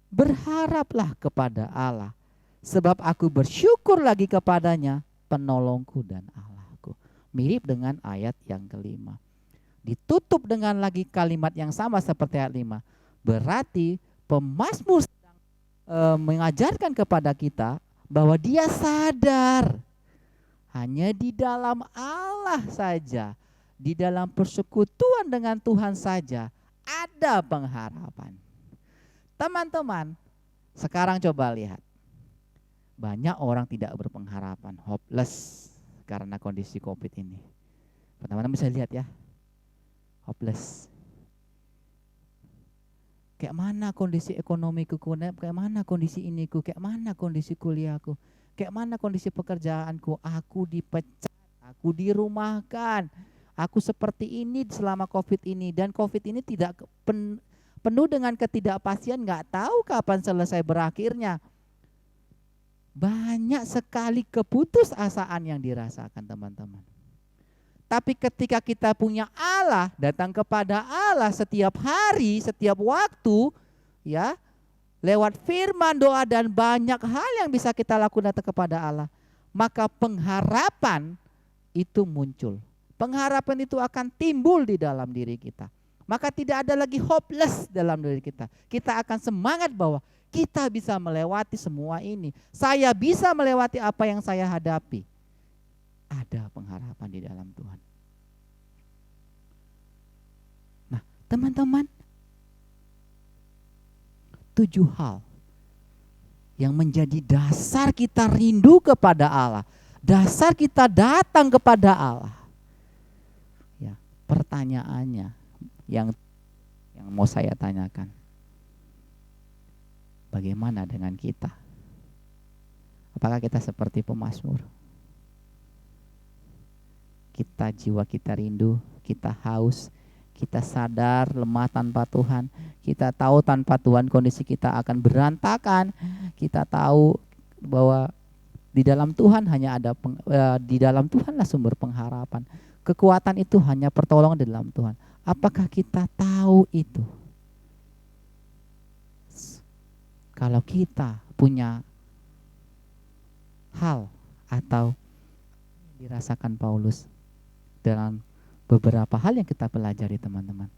Speaker 4: Berharaplah kepada Allah, sebab aku bersyukur lagi kepadanya, penolongku dan Allahku. Mirip dengan ayat yang ke-5. Ditutup dengan lagi kalimat yang sama seperti ayat 5. Berarti pemazmur sedang mengajarkan kepada kita bahwa dia sadar hanya di dalam Allah saja, di dalam persekutuan dengan Tuhan saja ada pengharapan. Teman-teman, sekarang coba lihat. Banyak orang tidak berpengharapan, hopeless karena kondisi COVID ini. Teman-teman bisa lihat ya, hopeless. Kayak mana kondisi ekonomiku, kayak mana kondisi iniku, kayak mana kondisi kuliahku, kayak mana kondisi pekerjaanku, aku dipecat, aku dirumahkan, aku seperti ini selama COVID ini, dan COVID ini tidak penuh dengan ketidakpastian, nggak tahu kapan selesai berakhirnya. banyak sekali keputusasaan yang dirasakan teman-teman. Tapi ketika kita punya Allah, datang kepada Allah setiap hari, setiap waktu, ya, lewat firman, doa, dan banyak hal yang bisa kita lakukan datang kepada Allah, maka pengharapan itu muncul. Pengharapan itu akan timbul di dalam diri kita. Maka tidak ada lagi hopeless dalam diri kita. Kita akan semangat bahwa kita bisa melewati semua ini. Saya bisa melewati apa yang saya hadapi. Ada pengharapan di dalam Tuhan. Nah, teman-teman, 7 hal yang menjadi dasar kita rindu kepada Allah, dasar kita datang kepada Allah. Ya, pertanyaannya yang mau saya tanyakan, bagaimana dengan kita? Apakah kita seperti pemazmur? Kita, jiwa kita rindu, kita haus, kita sadar lemah tanpa Tuhan. Kita tahu tanpa Tuhan kondisi kita akan berantakan. Kita tahu bahwa di dalam Tuhan hanya ada di dalam Tuhanlah sumber pengharapan. Kekuatan itu hanya pertolongan di dalam Tuhan. Apakah kita tahu itu? Kalau kita punya hal atau dirasakan Paulus dalam beberapa hal yang kita pelajari teman-teman,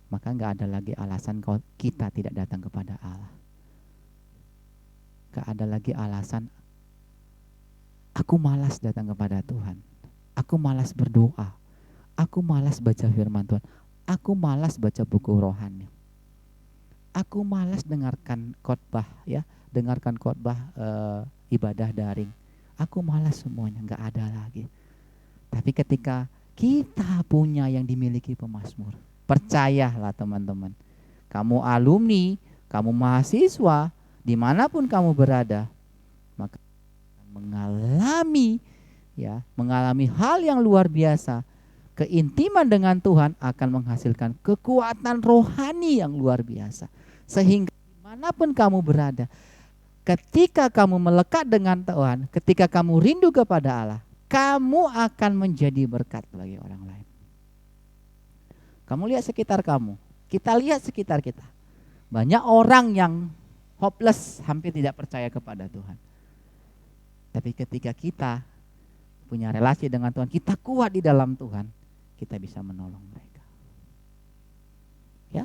Speaker 4: maka enggak ada lagi alasan kalau kita tidak datang kepada Allah. Enggak ada lagi alasan aku malas datang kepada Tuhan, aku malas berdoa, aku malas baca firman Tuhan, aku malas baca buku rohani, aku malas dengarkan khotbah, ya, dengarkan khotbah ibadah daring. Aku malas semuanya, enggak ada lagi. Tapi ketika kita punya yang dimiliki pemazmur, percayalah teman-teman, kamu alumni, kamu mahasiswa, dimanapun kamu berada, maka mengalami hal yang luar biasa. Keintiman dengan Tuhan akan menghasilkan kekuatan rohani yang luar biasa. Sehingga dimanapun kamu berada, ketika kamu melekat dengan Tuhan, ketika kamu rindu kepada Allah, kamu akan menjadi berkat bagi orang lain. Kamu lihat sekitar kamu, kita lihat sekitar kita. Banyak orang yang hopeless, hampir tidak percaya kepada Tuhan. Tapi ketika kita punya relasi dengan Tuhan, kita kuat di dalam Tuhan, kita bisa menolong mereka. Ya,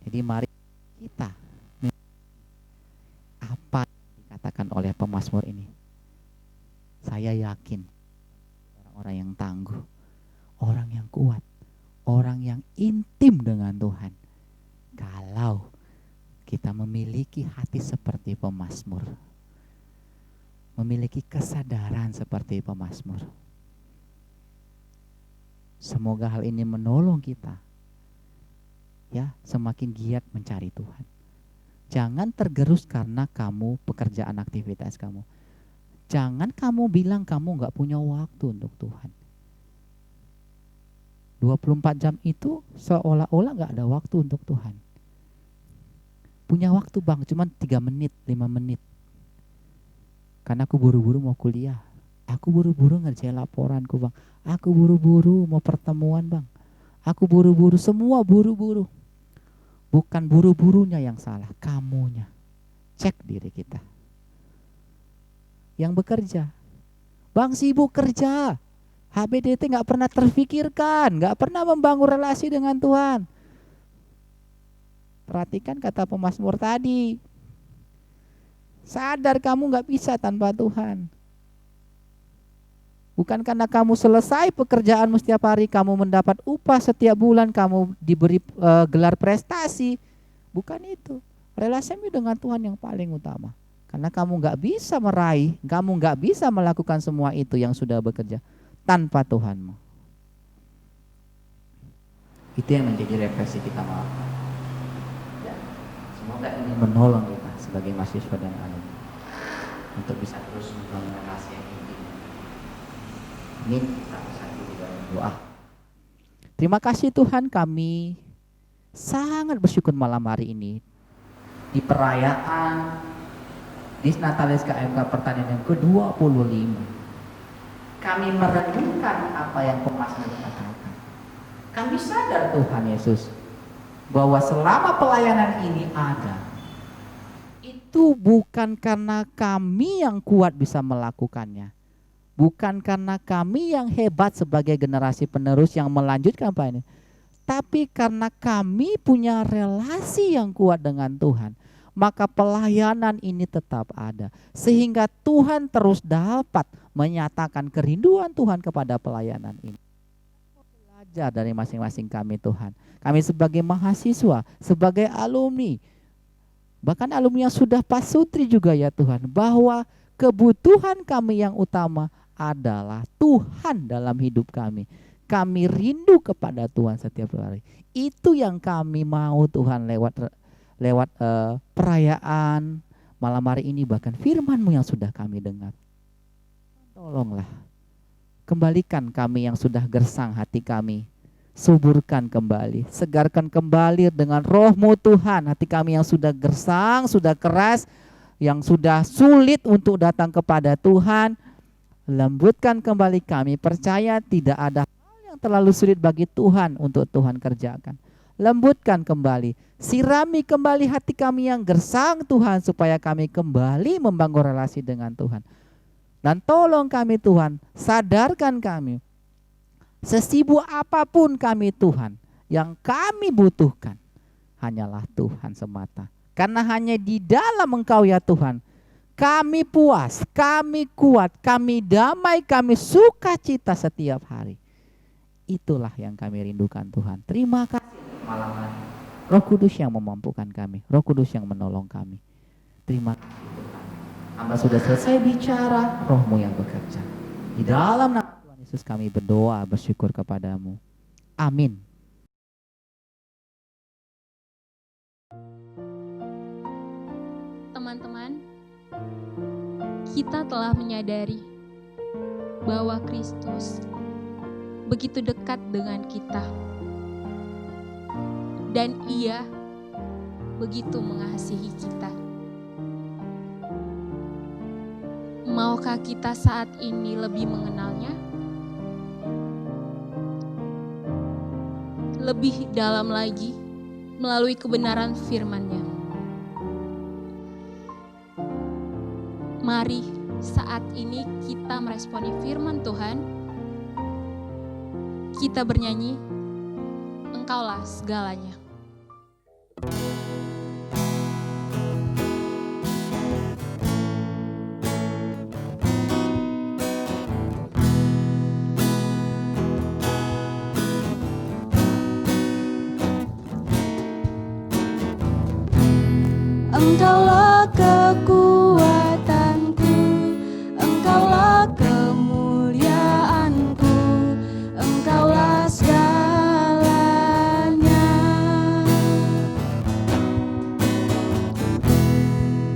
Speaker 4: jadi mari kita apa yang dikatakan oleh pemazmur ini. Saya yakin orang yang tangguh, orang yang kuat, orang yang intim dengan Tuhan. Kalau kita memiliki hati seperti pemazmur, memiliki kesadaran seperti pemazmur, semoga hal ini menolong kita, ya, semakin giat mencari Tuhan. Jangan tergerus karena kamu pekerjaan aktivitas kamu. Jangan kamu bilang kamu gak punya waktu untuk Tuhan. 24 jam itu seolah-olah gak ada waktu untuk Tuhan. Punya waktu bang, cuman 3 menit, 5 menit. Karena aku buru-buru mau kuliah. Aku buru-buru ngerjain laporanku bang. Aku buru-buru mau pertemuan bang. Aku buru-buru, semua buru-buru. Bukan buru-burunya yang salah, kamunya. Cek diri kita. Yang bekerja, bang sibuk kerja, HBDT gak pernah terfikirkan, gak pernah membangun relasi dengan Tuhan. Perhatikan kata pemazmur tadi, sadar kamu gak bisa tanpa Tuhan. Bukan karena kamu selesai pekerjaanmu setiap hari, kamu mendapat upah setiap bulan, kamu diberi gelar prestasi. Bukan itu, relasimu dengan Tuhan yang paling utama. Karena kamu gak bisa meraih, kamu gak bisa melakukan semua itu yang sudah bekerja tanpa Tuhanmu. Itu yang menjadi refleksi kita malam. Ya, semoga ini menolong kita sebagai mahasiswa dan alumni untuk bisa terus membangun relasi yang intim. Ini kita bersatu di dalam doa. Terima kasih Tuhan, kami sangat bersyukur malam hari ini di perayaan Di Natalis KMK pertanyaan yang ke-25. Kami merenungkan apa yang Pemasmur katakan. Kami sadar Tuhan Yesus bahwa selama pelayanan ini ada, itu bukan karena kami yang kuat bisa melakukannya. Bukan karena kami yang hebat sebagai generasi penerus yang melanjutkan apa ini. Tapi karena kami punya relasi yang kuat dengan Tuhan. Maka pelayanan ini tetap ada. Sehingga Tuhan terus dapat menyatakan kerinduan Tuhan kepada pelayanan ini. Belajar dari masing-masing kami Tuhan. Kami sebagai mahasiswa, sebagai alumni, bahkan alumni yang sudah pasutri juga ya Tuhan. Bahwa kebutuhan kami yang utama adalah Tuhan dalam hidup kami. Kami rindu kepada Tuhan setiap hari. Itu yang kami mau Tuhan lewat perayaan malam hari ini, bahkan firman-Mu yang sudah kami dengar. Tolonglah, kembalikan kami yang sudah gersang hati kami, suburkan kembali, segarkan kembali dengan Roh-Mu Tuhan hati kami yang sudah gersang, sudah keras, yang sudah sulit untuk datang kepada Tuhan. Lembutkan kembali kami, percaya tidak ada hal yang terlalu sulit bagi Tuhan untuk Tuhan kerjakan. Lembutkan kembali, sirami kembali hati kami yang gersang Tuhan, supaya kami kembali membangun relasi dengan Tuhan. Dan tolong kami Tuhan, sadarkan kami, sesibuk apapun kami Tuhan, yang kami butuhkan hanyalah Tuhan semata. Karena hanya di dalam Engkau ya Tuhan, kami puas, kami kuat, kami damai, kami sukacita setiap hari. Itulah yang kami rindukan Tuhan. Terima kasih malam hari. Roh Kudus yang memampukan kami, Roh Kudus yang menolong kami. Terima kasih Tuhan. Hamba sudah selesai bicara, Roh-Mu yang bekerja. Di dalam nama Tuhan Yesus kami berdoa, bersyukur kepadamu. Amin.
Speaker 1: Teman-teman, kita telah menyadari bahwa Kristus begitu dekat dengan kita. Dan Ia begitu mengasihi kita. Maukah kita saat ini lebih mengenalnya? Lebih dalam lagi melalui kebenaran firman-Nya. Mari saat ini kita meresponi firman Tuhan. Kita bernyanyi, Engkaulah segalanya.
Speaker 3: Engkaulah kekuatanku, Engkaulah kemuliaanku, Engkaulah segalanya.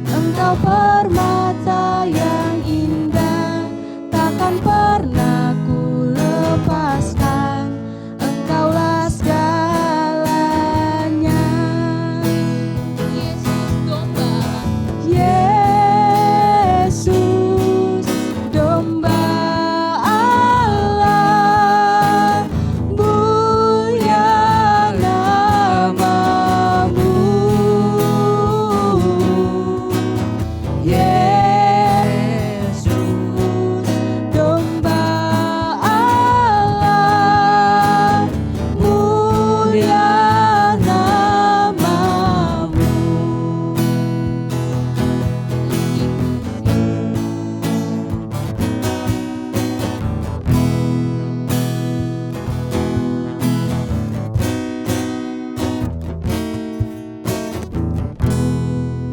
Speaker 3: Engkau permata yang indah, takkan pernah ku lepaskan, Engkaulah segalanya.
Speaker 1: Yesus domba
Speaker 3: Yesus domba Allah, mulia namamu. Yesus domba Allah, mulia namamu.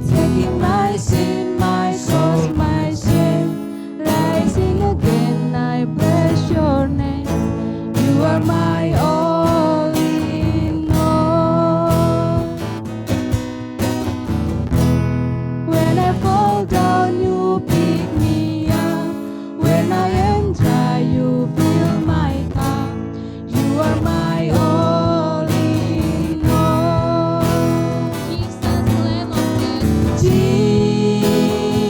Speaker 3: Taking my sin, my soul, my shame, rising again, I bless your name. You are my all in all. When I fall down, you pick me up. When I am dry, you fill my cup. You are my all in all.
Speaker 1: Jesus, Lamb of God.
Speaker 3: Jesus,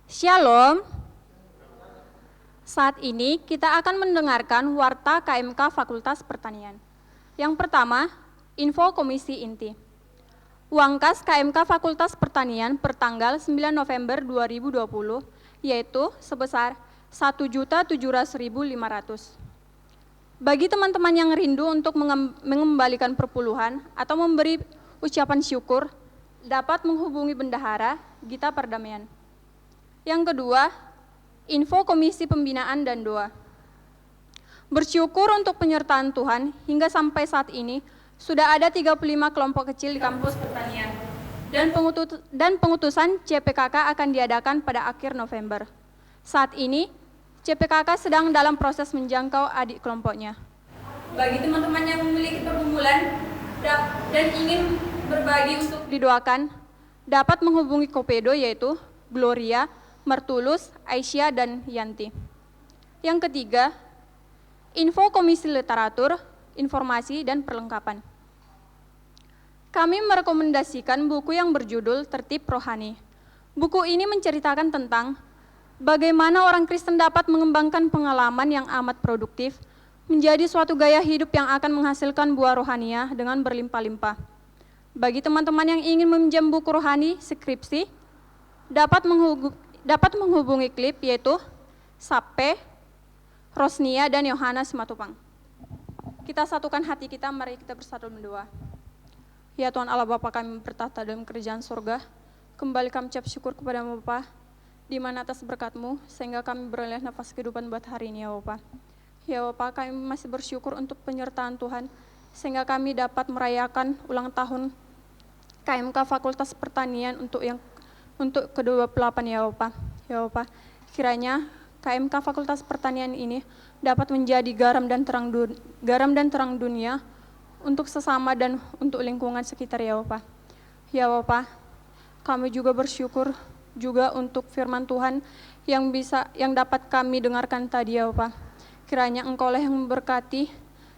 Speaker 5: Shalom. Saat ini kita akan mendengarkan warta KMK Fakultas Pertanian. Yang pertama, info Komisi Inti. Uang kas KMK Fakultas Pertanian per tanggal 9 November 2020 yaitu sebesar 1.700.500. Bagi teman-teman yang rindu untuk mengembalikan perpuluhan atau memberi ucapan syukur, dapat menghubungi Bendahara Gita Perdamaian. Yang kedua, info Komisi Pembinaan dan Doa. Bersyukur untuk penyertaan Tuhan hingga sampai saat ini sudah ada 35 kelompok kecil di kampus pertanian dan pengutusan CPKK akan diadakan pada akhir November. Saat ini CPKK sedang dalam proses menjangkau adik kelompoknya. Bagi teman-teman yang memiliki pergumulan dan ingin berbagi untuk didoakan, dapat menghubungi Kopedo yaitu Gloria, Martulus, Aisyah, dan Yanti. Yang ketiga, info Komisi Literatur, Informasi, dan Perlengkapan. Kami merekomendasikan buku yang berjudul Tertib Rohani. Buku ini menceritakan tentang bagaimana orang Kristen dapat mengembangkan pengalaman yang amat produktif menjadi suatu gaya hidup yang akan menghasilkan buah rohaniah dengan berlimpah-limpah. Bagi teman-teman yang ingin meminjam buku rohani skripsi, dapat menghubungi klip yaitu Sape, Rosnia, dan Yohanes Matupang. Kita satukan hati kita, mari kita bersatu berdoa. Ya Tuhan Allah Bapa kami bertahta dalam kerajaan surga, kembali kami ucap syukur kepada Bapa, di mana atas berkat-Mu, sehingga kami beroleh nafas kehidupan buat hari ini ya Bapa. Ya Bapa, kami masih bersyukur untuk penyertaan Tuhan, sehingga kami dapat merayakan ulang tahun KMK Fakultas Pertanian untuk ke-28 ya Bapa. Ya Bapa, kiranya KMK Fakultas Pertanian ini dapat menjadi garam dan terang dunia untuk sesama dan untuk lingkungan sekitar ya Bapa. Ya Bapa, kami juga bersyukur juga untuk firman Tuhan yang dapat kami dengarkan tadi ya Bapa. Kiranya Engkaulah yang memberkati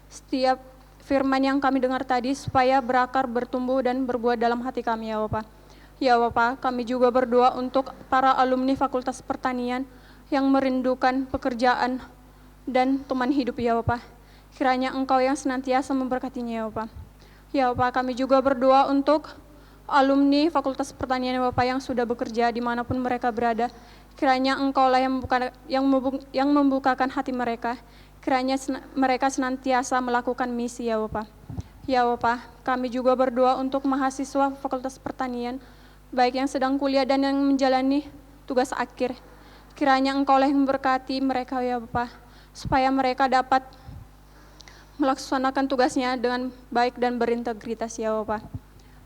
Speaker 5: setiap firman yang kami dengar tadi supaya berakar, bertumbuh, dan berbuah dalam hati kami ya Bapa. Ya Bapa, kami juga berdoa untuk para alumni Fakultas Pertanian yang merindukan pekerjaan dan teman hidup ya Bapa. Kiranya Engkau yang senantiasa memberkatinya ya Bapa. Ya Bapa, kami juga berdoa untuk alumni Fakultas Pertanian ya Bapa yang sudah bekerja dimanapun mereka berada. Kiranya Engkaulah yang membukakan hati mereka. Kiranya mereka senantiasa melakukan misi ya Bapa. Ya Bapa, kami juga berdoa untuk mahasiswa Fakultas Pertanian, baik yang sedang kuliah dan yang menjalani tugas akhir. Kiranya Engkaulah yang memberkati mereka ya Bapa, supaya mereka dapat melaksanakan tugasnya dengan baik dan berintegritas ya Bapa.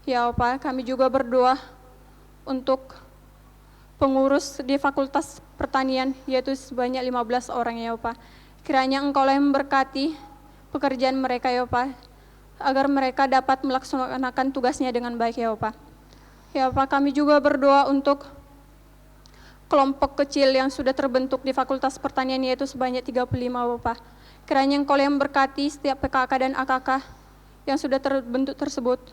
Speaker 5: Ya Bapa, kami juga berdoa untuk pengurus di Fakultas Pertanian, yaitu sebanyak 15 orang ya Bapa. Kiranya Engkaulah yang memberkati pekerjaan mereka ya Bapa, agar mereka dapat melaksanakan tugasnya dengan baik ya Bapa. Ya Bapa, kami juga berdoa untuk kelompok kecil yang sudah terbentuk di Fakultas Pertanian, yaitu sebanyak 35 Bapa. Kiranya Engkaulah yang memberkati setiap PKK dan AKK yang sudah terbentuk tersebut,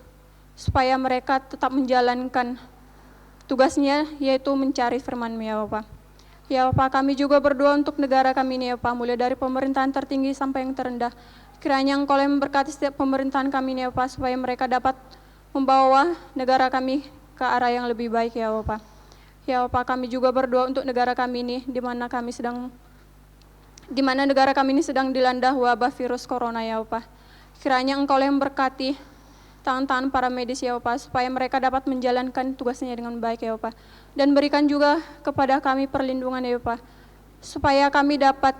Speaker 5: supaya mereka tetap menjalankan tugasnya, yaitu mencari firman-Mu ya Bapa. Ya Bapa, kami juga berdoa untuk negara kami ini ya Bapa, mulai dari pemerintahan tertinggi sampai yang terendah. Kiranya Engkaulah yang memberkati setiap pemerintahan kami ini ya Bapa, supaya mereka dapat membawa negara kami ke arah yang lebih baik ya Bapa. Ya Bapa, kami juga berdoa untuk negara kami ini, di mana negara kami ini sedang dilanda wabah virus corona ya Bapa. Kiranya Engkaulah yang memberkati tangan-tangan para medis ya Bapa, supaya mereka dapat menjalankan tugasnya dengan baik ya Bapa. Dan berikan juga kepada kami perlindungan ya Bapa, supaya kami dapat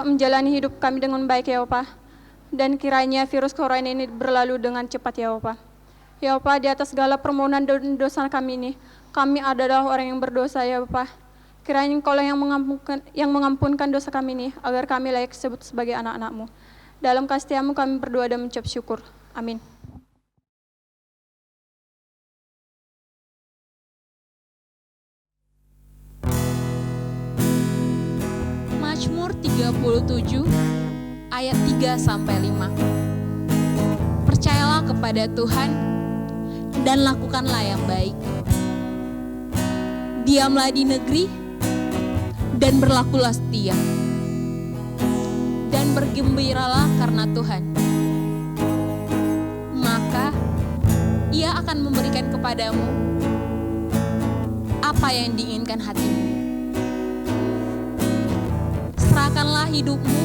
Speaker 5: menjalani hidup kami dengan baik ya Bapa. Dan kiranya virus corona ini berlalu dengan cepat ya Bapa. Ya Bapa, di atas segala permohonan dan dosa kami ini, kami adalah orang yang berdosa ya Bapa. Kiranya Engkaulah yang mengampunkan dosa kami ini, agar kami layak disebut sebagai anak-anak-Mu. Dalam kasih-Mu kami berdoa dan mengucap syukur. Amin.
Speaker 3: Mazmur 37 ayat 3-5. Percayalah kepada Tuhan dan lakukanlah yang baik.
Speaker 1: Diamlah di negeri dan berlakulah setia. Dan bergembiralah karena Tuhan. Maka Ia akan memberikan kepadamu apa yang diinginkan hatimu. Serahkanlah hidupmu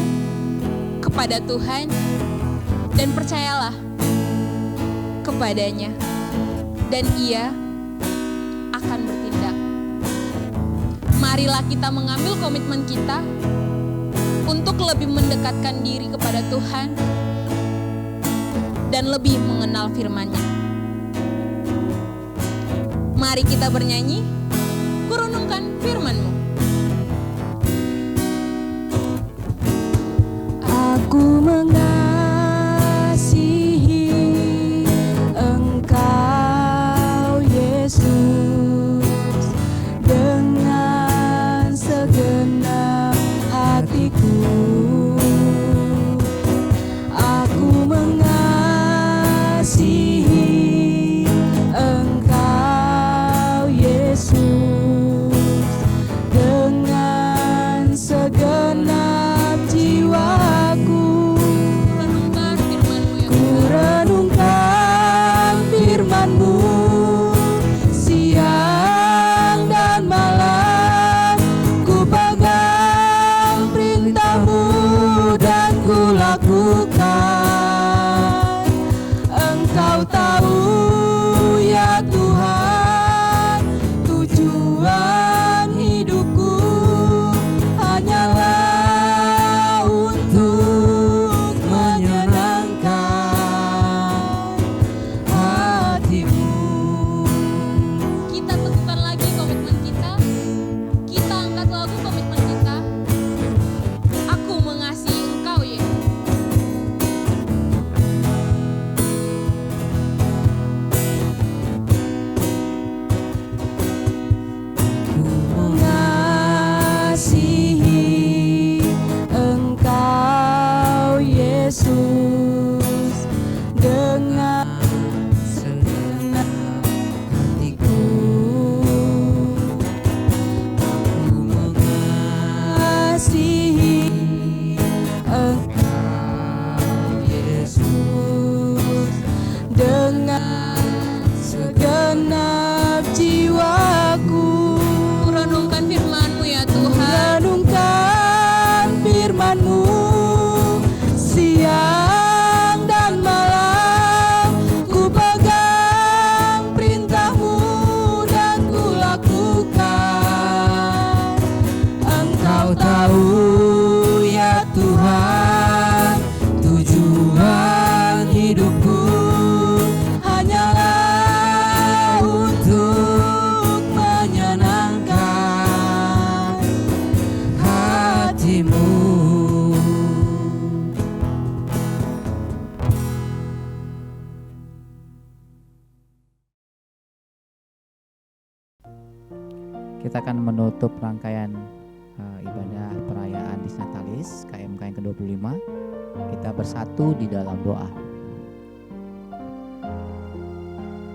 Speaker 1: kepada Tuhan dan percayalah kepadanya, dan Ia akan bertindak. Marilah kita mengambil komitmen kita untuk lebih mendekatkan diri kepada Tuhan dan lebih mengenal firman-Nya. Mari kita bernyanyi, Kurunungkan firman-Mu.
Speaker 2: Aku mengasihi Engkau Yesus dengan segenap hatiku. Aku mengasihi Engkau Yesus dengan segenap jiwaku.
Speaker 1: Renungkan firman-Mu ya
Speaker 2: Ku
Speaker 1: Tuhan.
Speaker 2: renungkan firman-Mu siang dan malam. Ku pegang perintah-Mu dan ku lakukan. Engkau tahu ya Tuhan, tujuan hidupku hanyalah untuk menyenangkan hati-Mu.
Speaker 1: Kita teguhkan lagi komitmen kita. Kita angkat lagu komitmen kita. Aku mengasihi Engkau ya.
Speaker 2: Ku mengasihi Engkau Yesus dengan segenap hatiku. Aku mengasihi Engkau Yesus dengan segenap jiwaku.
Speaker 1: Ku renungkan firman-Mu ya Tuhan.
Speaker 2: Renungkan firman-Mu siang dan malam. Ku pegang perintah-Mu dan ku lakukan. Engkau tahu ya Tuhan, tujuan hidupku hanyalah untuk menyenangkan hati-Mu.
Speaker 4: Kita akan menutup rangkaian ibadah perayaan Disnatalis KMK yang ke-25. Kita bersatu di dalam doa.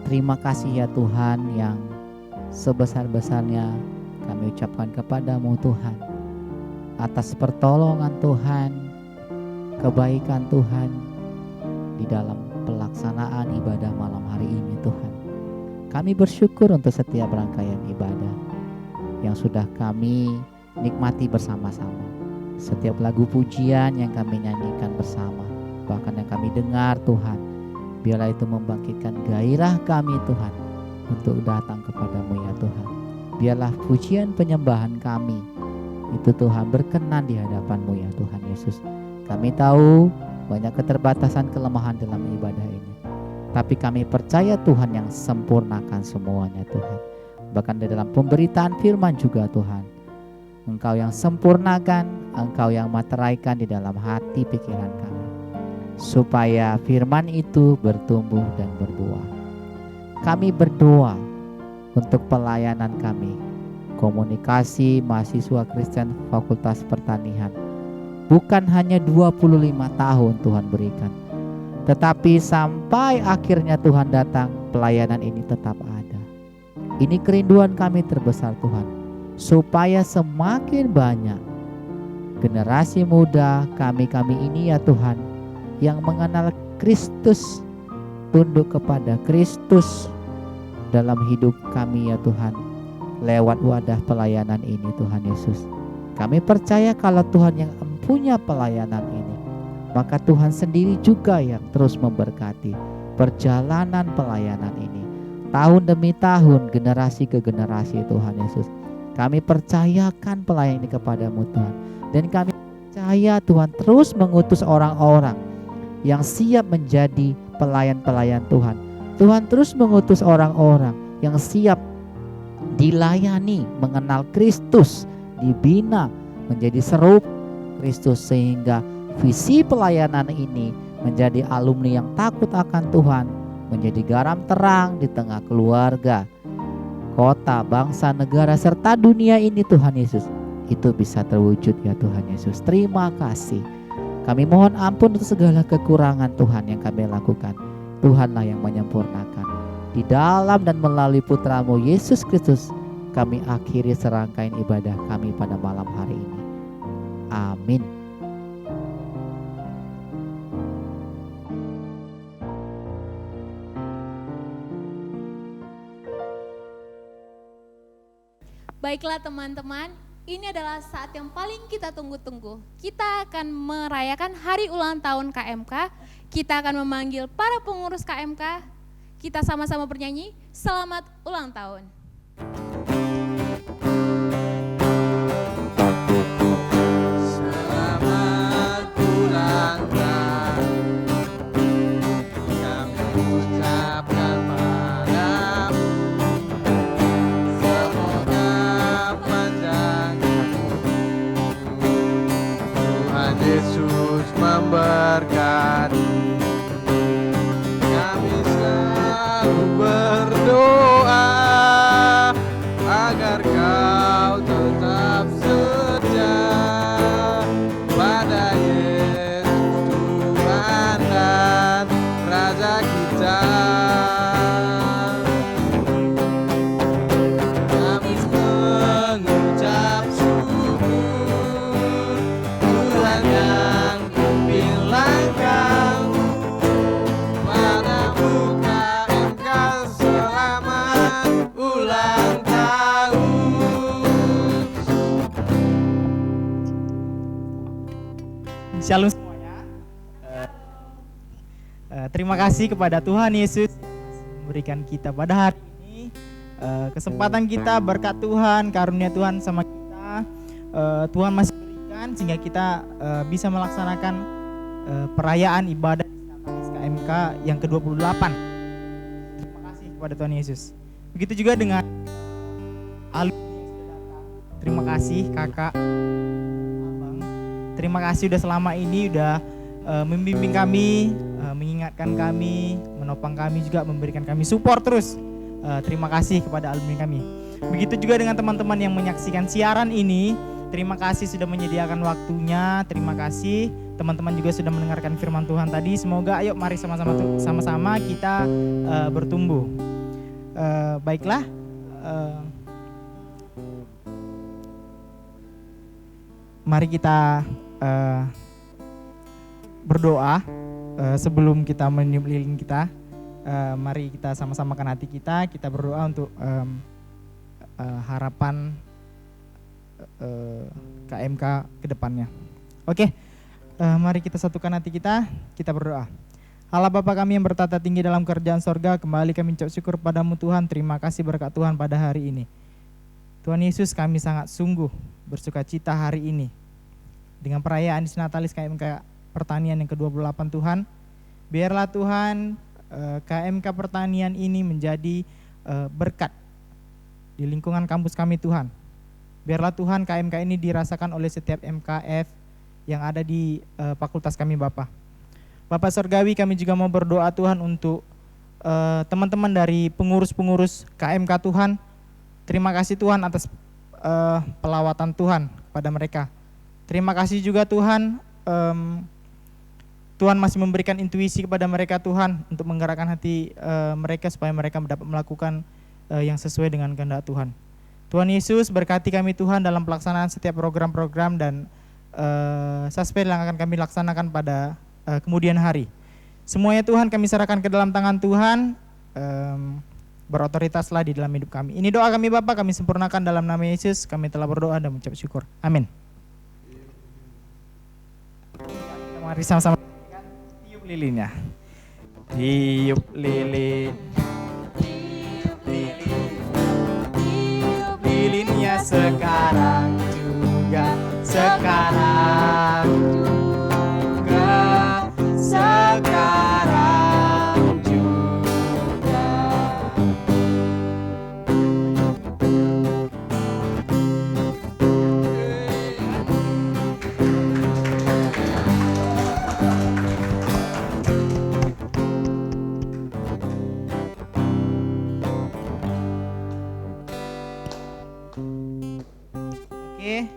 Speaker 4: Terima kasih ya Tuhan, yang sebesar-besarnya kami ucapkan kepadamu Tuhan, atas pertolongan Tuhan, kebaikan Tuhan di dalam pelaksanaan ibadah malam hari ini Tuhan. Kami bersyukur untuk setiap rangkaian ibadah yang sudah kami nikmati bersama-sama. Setiap lagu pujian yang kami nyanyikan bersama, bahkan yang kami dengar Tuhan, biarlah itu membangkitkan gairah kami Tuhan untuk datang kepadamu ya Tuhan. Biarlah pujian penyembahan kami itu Tuhan berkenan di hadapan-Mu ya Tuhan Yesus. Kami tahu banyak keterbatasan kelemahan dalam ibadah ini, tapi kami percaya Tuhan yang sempurnakan semuanya Tuhan. Bahkan di dalam pemberitaan firman juga Tuhan, Engkau yang sempurnakan, Engkau yang materaikan di dalam hati pikiran kami, supaya firman itu bertumbuh dan berbuah. Kami berdoa untuk pelayanan kami, komunikasi mahasiswa Kristen Fakultas Pertanian. Bukan hanya 25 tahun Tuhan berikan, tetapi sampai akhirnya Tuhan datang, pelayanan ini tetap ada. Ini kerinduan kami terbesar Tuhan, supaya semakin banyak generasi muda kami ini ya Tuhan, yang mengenal Kristus, tunduk kepada Kristus dalam hidup kami ya Tuhan, lewat wadah pelayanan ini Tuhan Yesus. Kami percaya kalau Tuhan yang punya pelayanan ini, maka Tuhan sendiri juga yang terus memberkati perjalanan pelayanan ini, tahun demi tahun, generasi ke generasi Tuhan Yesus. Kami percayakan pelayanan ini kepadamu Tuhan, dan kami percaya Tuhan terus mengutus orang-orang yang siap menjadi pelayan-pelayan Tuhan. Tuhan terus mengutus orang-orang yang siap dilayani, mengenal Kristus, dibina menjadi serupa Kristus, sehingga visi pelayanan ini menjadi alumni yang takut akan Tuhan, menjadi garam terang di tengah keluarga, kota, bangsa, negara, serta dunia ini Tuhan Yesus. Itu bisa terwujud ya Tuhan Yesus. Terima kasih. Kami mohon ampun untuk segala kekurangan Tuhan yang kami lakukan. Tuhanlah yang menyempurnakan. Di dalam dan melalui putramu Yesus Kristus, kami akhiri serangkaian ibadah kami pada malam hari ini. Amin.
Speaker 1: Baiklah teman-teman, ini adalah saat yang paling kita tunggu-tunggu. Kita akan merayakan hari ulang tahun KMK. Kita akan memanggil para pengurus KMK. Kita sama-sama bernyanyi, selamat ulang tahun.
Speaker 2: Selamat ulang tahun, kami ucapkan padamu, semoga panjang Tuhan Yesus memberkati. Kami selalu berdoa agar kau tetap setia pada Yesus Tuhan dan Raja kita. Kami mengucap syukur Tuhan yang kupilangkan padamu KMK, selamat ulang tahun.
Speaker 6: Shalom semuanya. Terima kasih kepada Tuhan Yesus memberikan kita pada hari ini kesempatan kita, berkat Tuhan, karunia Tuhan sama kita. Tuhan masih berikan sehingga kita bisa melaksanakan perayaan ibadah KMK yang ke-28. Terima kasih kepada Tuhan Yesus. Begitu juga dengan alumni yang sudah datang. Terima kasih kakak, abang. Terima kasih udah selama ini udah membimbing kami, mengingatkan kami, menopang kami juga, memberikan kami support terus. Terima kasih kepada alumni kami. Begitu juga dengan teman-teman yang menyaksikan siaran ini. Terima kasih sudah menyediakan waktunya. Terima kasih teman-teman juga sudah mendengarkan firman Tuhan tadi. Semoga ayo mari sama-sama kita bertumbuh. Baiklah. Mari kita berdoa sebelum kita meniup lilin kita. Mari kita sama-samakan hati kita berdoa untuk harapan KMK ke depannya. Oke, mari kita satukan hati kita berdoa. Allah Bapa kami yang bertata tinggi dalam kerajaan sorga, kembali kami ucap syukur padamu Tuhan. Terima kasih berkat Tuhan pada hari ini. Tuhan Yesus, kami sangat sungguh bersuka cita hari ini dengan perayaan Disnatalis KMK Pertanian yang ke-28 Tuhan. Biarlah Tuhan KMK Pertanian ini menjadi berkat di lingkungan kampus kami Tuhan. Biarlah Tuhan KMK ini dirasakan oleh setiap MKF yang ada di fakultas kami Bapa. Bapak Surgawi, kami juga mau berdoa Tuhan untuk teman-teman dari pengurus-pengurus KMK Tuhan. Terima kasih Tuhan atas pelawatan Tuhan kepada mereka. Terima kasih juga Tuhan, Tuhan masih memberikan intuisi kepada mereka Tuhan untuk menggerakkan hati mereka supaya mereka dapat melakukan yang sesuai dengan kehendak Tuhan. Tuhan Yesus berkati kami Tuhan dalam pelaksanaan setiap program-program dan suspend yang akan kami laksanakan pada kemudian hari. Semuanya Tuhan kami serahkan ke dalam tangan Tuhan, berotoritaslah di dalam hidup kami. Ini doa kami Bapa, kami sempurnakan dalam nama Yesus, kami telah berdoa dan mengucap syukur. Amin. Mari sama-sama tiup lilinnya. Tiup lilin. Tiup lilin. Tiup lilinnya sekarang juga. Sekarang juga. Sekarang juga. Oke.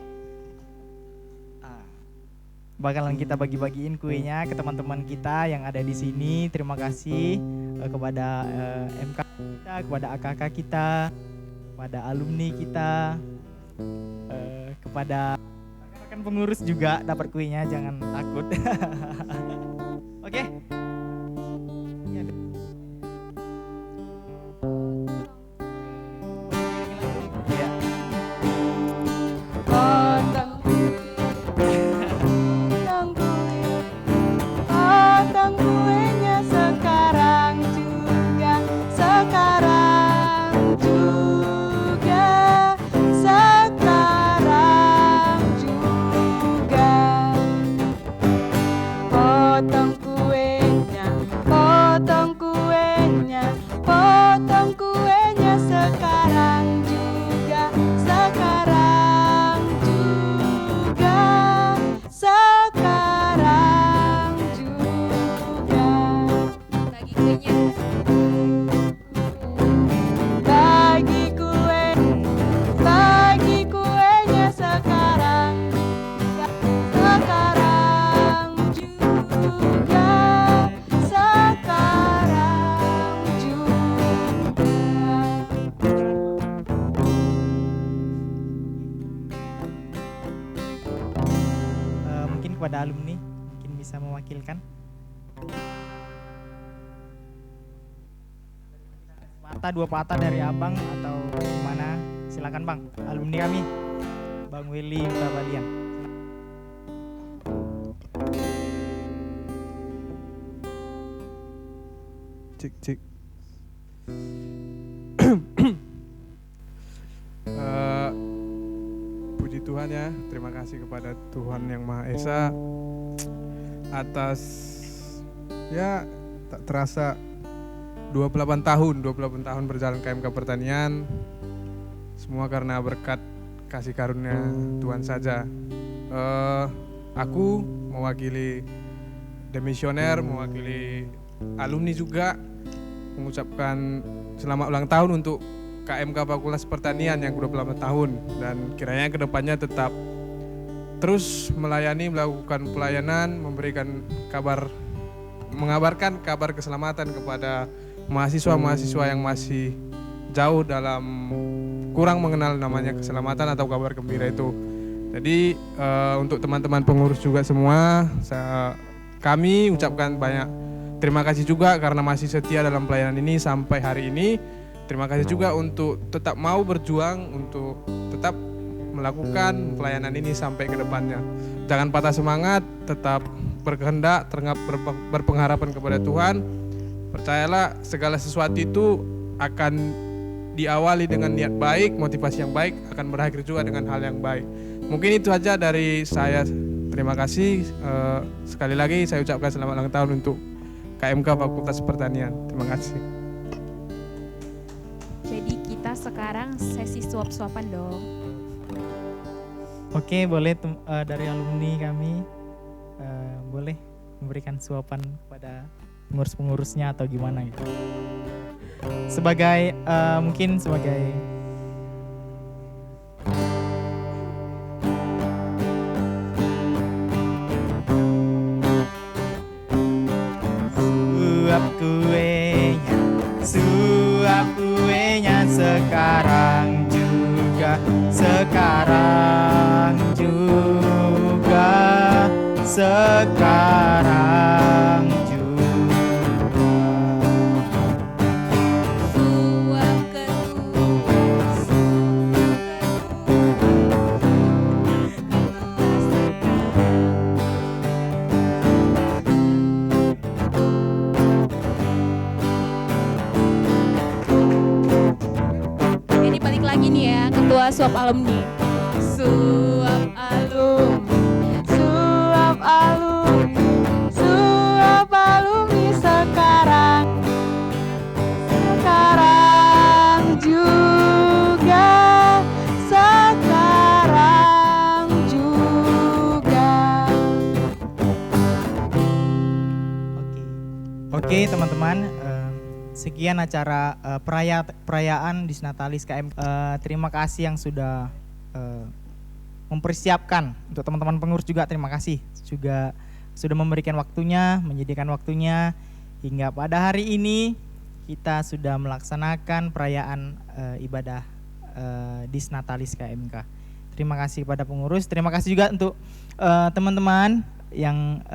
Speaker 6: Bakalan kita bagi-bagiin kuenya ke teman-teman kita yang ada di sini. Terima kasih kepada MK kita, kepada AKK kita, kepada alumni kita, kepada rekan-rekan pengurus juga dapat kuenya, jangan takut. Oke. Ya.
Speaker 5: Potong kuenya sekarang juga, sekarang juga, sekarang juga. Potong kuenya, potong kuenya, potong kuenya sekarang juga, sekarang juga, sekarang juga.
Speaker 1: Bagi kuenya.
Speaker 5: Bagi kuenya sekarang, sekarang juga, sekarang juga.
Speaker 6: Mungkin kepada alumni, mungkin bisa mewakilkan. Patah dua patah dari abang atau gimana? Silakan bang, alumni kami, Bang Willy Babalian.
Speaker 7: Cik cik. Puji Tuhan ya, terima kasih kepada Tuhan Yang Maha Esa atas ya tak terasa 28 tahun berjalan KMK Pertanian, semua karena berkat kasih karunia Tuhan saja. Aku mewakili demisioner, mewakili alumni juga mengucapkan selamat ulang tahun untuk KMK Fakultas Pertanian yang ke-28 tahun, dan kiranya kedepannya tetap terus melayani, melakukan pelayanan, memberikan kabar, mengabarkan kabar keselamatan kepada mahasiswa-mahasiswa yang masih jauh dalam kurang mengenal namanya keselamatan atau kabar gembira itu. Jadi untuk teman-teman pengurus juga semua, kami ucapkan banyak terima kasih juga karena masih setia dalam pelayanan ini sampai hari ini. Terima kasih juga untuk tetap mau berjuang untuk tetap melakukan pelayanan ini sampai ke depannya. Jangan patah semangat, tetap berkehendak, berpengharapan kepada Tuhan. Percayalah segala sesuatu itu akan diawali dengan niat baik, motivasi yang baik, akan berakhir juga dengan hal yang baik. Mungkin itu aja dari saya. Terima kasih. Sekali lagi saya ucapkan selamat ulang tahun untuk KMK Fakultas Pertanian. Terima kasih.
Speaker 1: Jadi kita sekarang sesi suap-suapan dong.
Speaker 6: Oke, boleh dari alumni kami boleh memberikan suapan kepada pengurus-pengurusnya atau gimana gitu. Sebagai mungkin sebagai suap kuenya sekarang juga.
Speaker 1: Suap ketua, Jadi balik lagi nih ya, ketua suap alumni. Suap alumni,
Speaker 5: Suap alumni, suap alumni sekarang juga, sekarang juga.
Speaker 6: Oke teman-teman, sekian acara perayaan Disnatalis KM. Terima kasih yang sudah mempersiapkan. Untuk teman-teman pengurus juga terima kasih juga sudah memberikan waktunya, menyediakan waktunya hingga pada hari ini kita sudah melaksanakan perayaan ibadah Disnatalis KMK. Terima kasih kepada pengurus, terima kasih juga untuk teman-teman yang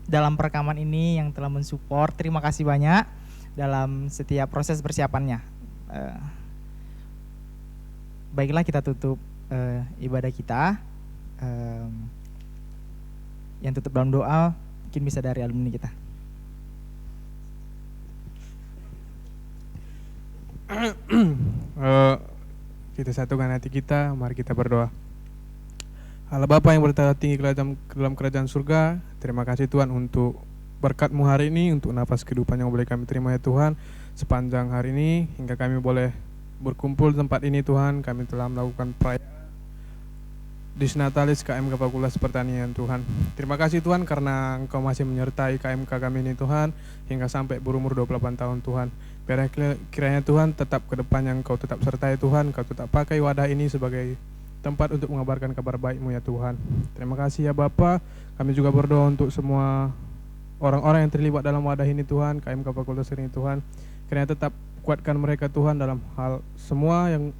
Speaker 6: dalam perekaman ini yang telah mensupport. Terima kasih banyak dalam setiap proses persiapannya. Baiklah, kita tutup ibadah kita. Yang tutup dalam doa mungkin bisa dari alumni kita.
Speaker 7: Kita satukan hati kita, mari kita berdoa. Allah Bapa yang bertata tinggi dalam kerajaan surga, terima kasih Tuhan untuk berkat-Mu hari ini, untuk nafas kehidupan yang boleh kami terima ya Tuhan. Sepanjang hari ini hingga kami boleh berkumpul di tempat ini Tuhan, kami telah melakukan perayaan Disnatalis KMK Fakultas Pertanian Tuhan. Terima kasih Tuhan karena Engkau masih menyertai KMK kami ini Tuhan hingga sampai berumur 28 tahun Tuhan. Biarlah kiranya Tuhan tetap ke depannya Engkau tetap sertai Tuhan, Engkau tetap pakai wadah ini sebagai tempat untuk mengabarkan kabar baik-Mu ya Tuhan. Terima kasih ya Bapa. Kami juga berdoa untuk semua orang-orang yang terlibat dalam wadah ini Tuhan, KMK Fakultas ini Tuhan. Kiranya tetap kuatkan mereka Tuhan dalam hal semua yang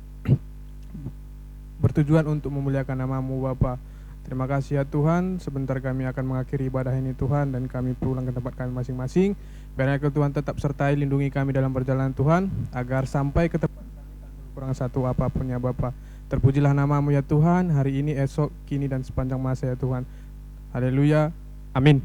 Speaker 7: bertujuan untuk memuliakan nama-Mu Bapa. Terima kasih ya Tuhan. Sebentar kami akan mengakhiri ibadah ini Tuhan dan kami pulang ke tempat kami masing-masing. Biarlah Tuhan tetap sertai lindungi kami dalam perjalanan Tuhan agar sampai ke tempat kami tanpa kurang satu apapun ya Bapa. Terpujilah nama-Mu ya Tuhan hari ini, esok, kini dan sepanjang masa ya Tuhan. Haleluya. Amin.